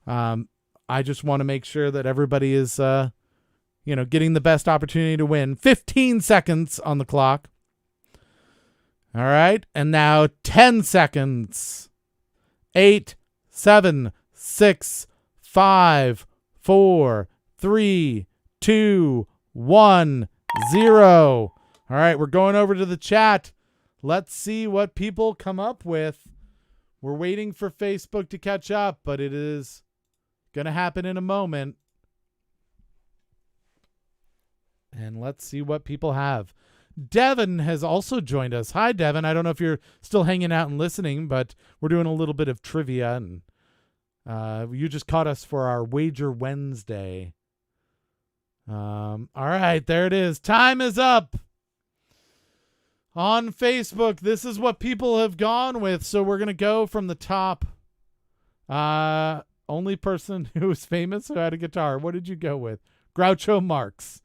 I just want to make sure that everybody is, getting the best opportunity to win. 15 seconds on the clock. All right. And now 10 seconds. 8, 7, 6, 5, 4, 3, 2, 1, 0. All right, we're going over to the chat. Let's see what people come up with. We're waiting for Facebook to catch up, but it is going to happen in a moment. And let's see what people have. Devin has also joined us. Hi, Devin. I don't know if you're still hanging out and listening, but we're doing a little bit of trivia, and you just caught us for our Wager Wednesday. All right, there it is. Time is up. On Facebook, this is what people have gone with, so we're going to go from the top. Only person who was famous who had a guitar. What did you go with? Groucho Marx.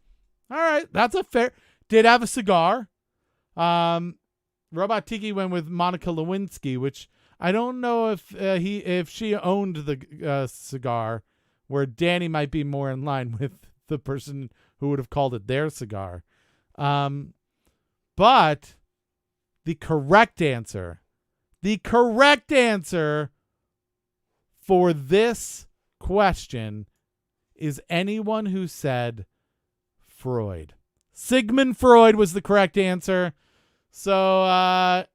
All right, that's a fair... Did have a cigar. Robot Tiki went with Monica Lewinsky, which I don't know if she owned the cigar, where Danny might be more in line with the person who would have called it their cigar. But the correct answer for this question is anyone who said Freud. Sigmund Freud was the correct answer. So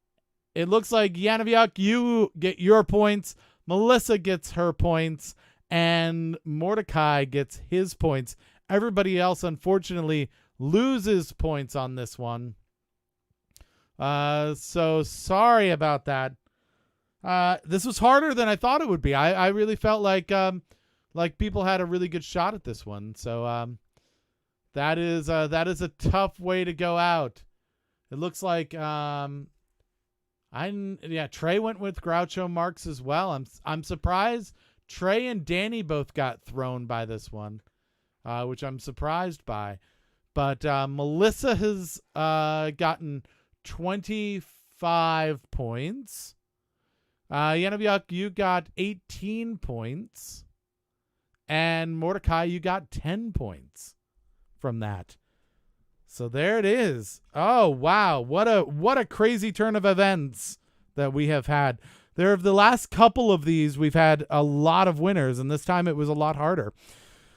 it looks like Yanoviak, you get your points. Melissa gets her points. And Mordecai gets his points. Everybody else, unfortunately, loses points on this one. So sorry about that. This was harder than I thought it would be. I really felt like people had a really good shot at this one. So that is a tough way to go out. It looks like Trey went with Groucho Marx as well. I'm surprised Trey and Danny both got thrown by this one, which I'm surprised by. But Melissa has gotten 25 points. Yanoviak, you got 18 points. And Mordecai, you got 10 points from that. So there it is. Oh, wow. What a crazy turn of events that we have had. The last couple of these, we've had a lot of winners, and this time it was a lot harder.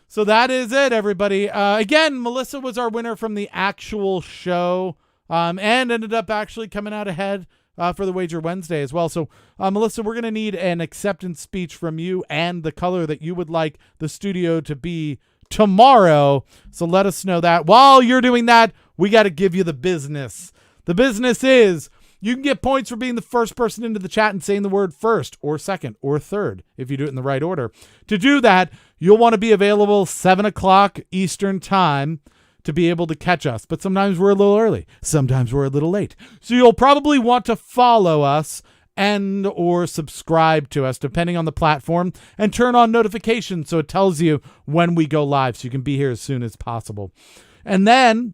So that is it, everybody. Again, Melissa was our winner from the actual show, and ended up actually coming out ahead for the Wager Wednesday as well. So, Melissa, we're going to need an acceptance speech from you and the color that you would like the studio to be tomorrow. So let us know that. While you're doing that, we got to give you the business. The business is you can get points for being the first person into the chat and saying the word first or second or third if you do it in the right order. To do that, you'll want to be available 7 o'clock Eastern time to be able to catch us. But sometimes we're a little early. Sometimes we're a little late. So you'll probably want to follow us and or subscribe to us depending on the platform, and turn on notifications so it tells you when we go live so you can be here as soon as possible. And then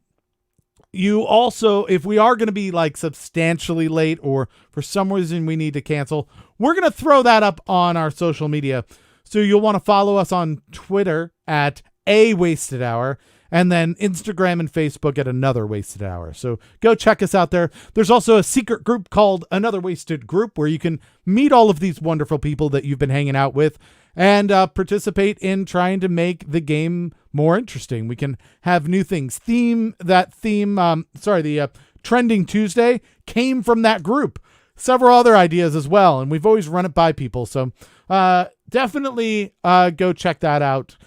you also, if we are going to be substantially late or for some reason we need to cancel, we're going to throw that up on our social media. So you'll want to follow us on Twitter at @awastedhour, and then Instagram and Facebook at Another Wasted Hour. So go check us out there. There's also a secret group called Another Wasted Group where you can meet all of these wonderful people that you've been hanging out with and participate in trying to make the game more interesting. We can have new things. The Trending Tuesday came from that group. Several other ideas as well, and we've always run it by people. So definitely go check that out.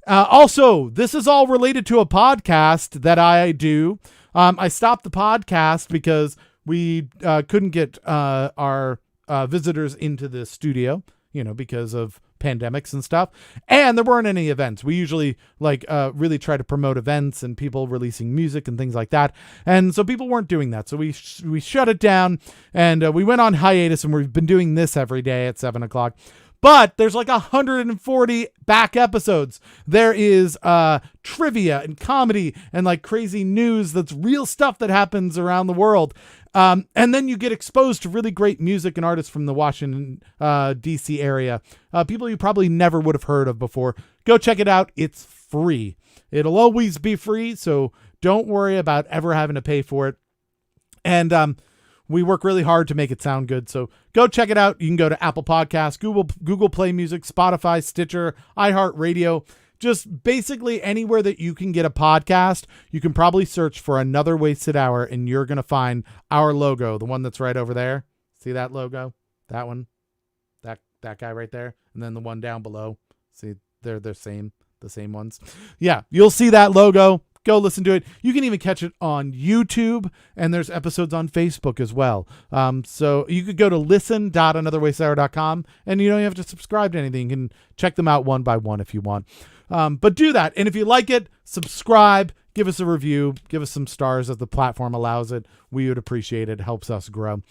Also, this is all related to a podcast that I do. I stopped the podcast because we couldn't get our visitors into the studio, because of pandemics and stuff. And there weren't any events. We usually really try to promote events and people releasing music and things like that. And so people weren't doing that. So we shut it down and we went on hiatus, and we've been doing this every day at 7:00. But there's 140 back episodes. There is trivia and comedy and crazy news that's real stuff that happens around the world. And then you get exposed to really great music and artists from the Washington, D.C. area. People you probably never would have heard of before. Go check it out. It's free. It'll always be free, so don't worry about ever having to pay for it. And we work really hard to make it sound good. So go check it out. You can go to Apple Podcasts, Google Play Music, Spotify, Stitcher, iHeartRadio. Just basically anywhere that you can get a podcast, you can probably search for Another Wasted Hour, and you're going to find our logo, the one that's right over there. See that logo? That one? That guy right there? And then the one down below. See, they're the same ones. Yeah, you'll see that logo. Go listen to it. You can even catch it on YouTube, and there's episodes on Facebook as well. So you could go to listen.anotherwastedhour.com, and you don't have to subscribe to anything. You can check them out one by one if you want. But do that. And if you like it, subscribe, give us a review, give us some stars as the platform allows it. We would appreciate it. It helps us grow.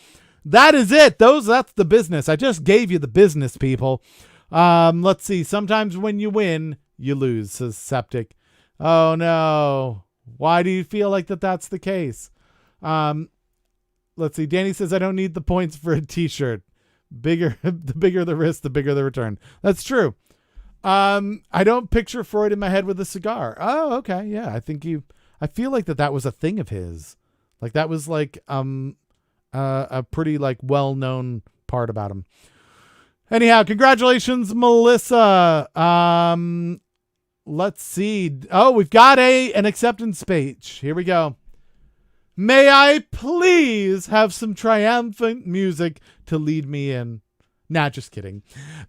That is it. That's the business. I just gave you the business, people. Let's see. Sometimes when you win, you lose, says Septic. Oh no. Why do you feel like that's the case? Let's see. Danny says, I don't need the points for a t-shirt. The bigger the risk, the bigger the return. That's true. I don't picture Freud in my head with a cigar. Oh, okay. Yeah. I feel like that was a thing of his. That was a pretty well-known part about him. Anyhow, congratulations, Melissa. Let's see. Oh, we've got an acceptance speech. Here we go. May I please have some triumphant music to lead me in? Nah, just kidding.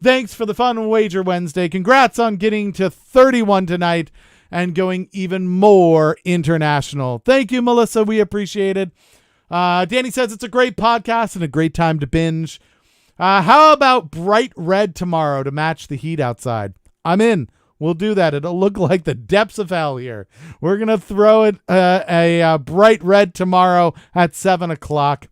Thanks for the fun Wager Wednesday. Congrats on getting to 31 tonight and going even more international. Thank you, Melissa. We appreciate it. Danny says it's a great podcast and a great time to binge. How about bright red tomorrow to match the heat outside? I'm in. We'll do that. It'll look like the depths of hell here. We're going to throw it a bright red tomorrow at 7:00.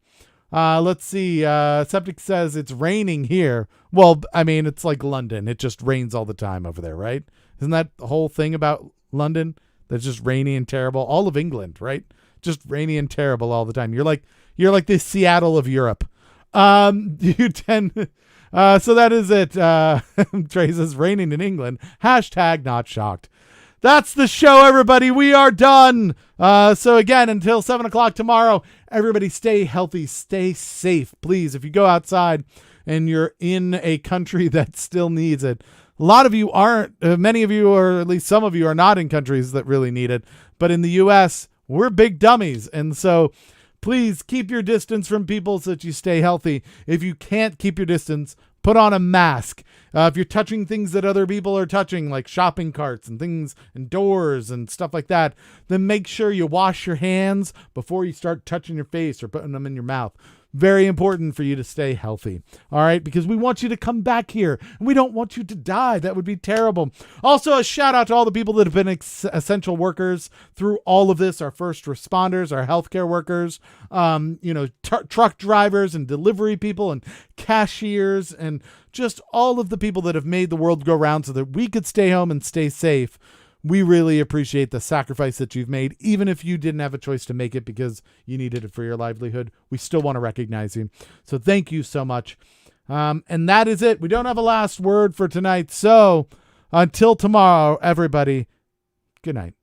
Let's see. Septic says it's raining here. Well, I mean, it's like London. It just rains all the time over there, right? Isn't that the whole thing about London? That's just rainy and terrible. All of England, right? Just rainy and terrible all the time. You're like the Seattle of Europe. You tend... So that is it. Trey says raining in England. # not shocked. That's the show, everybody. We are done. So again, until 7:00 tomorrow, everybody stay healthy, stay safe. Please, if you go outside and you're in a country that still needs it, a lot of you aren't, many of you, or at least some of you are not in countries that really need it. But in the U.S., we're big dummies. And so please keep your distance from people so that you stay healthy. If you can't keep your distance, put on a mask. If you're touching things that other people are touching, like shopping carts and things and doors and stuff like that, then make sure you wash your hands before you start touching your face or putting them in your mouth. Very important for you to stay healthy. All right. Because we want you to come back here and we don't want you to die. That would be terrible. Also, a shout out to all the people that have been essential workers through all of this. Our first responders, our healthcare workers, truck drivers and delivery people and cashiers and just all of the people that have made the world go round so that we could stay home and stay safe. We really appreciate the sacrifice that you've made, even if you didn't have a choice to make it because you needed it for your livelihood. We still want to recognize you. So thank you so much. And that is it. We don't have a last word for tonight. So until tomorrow, everybody, good night.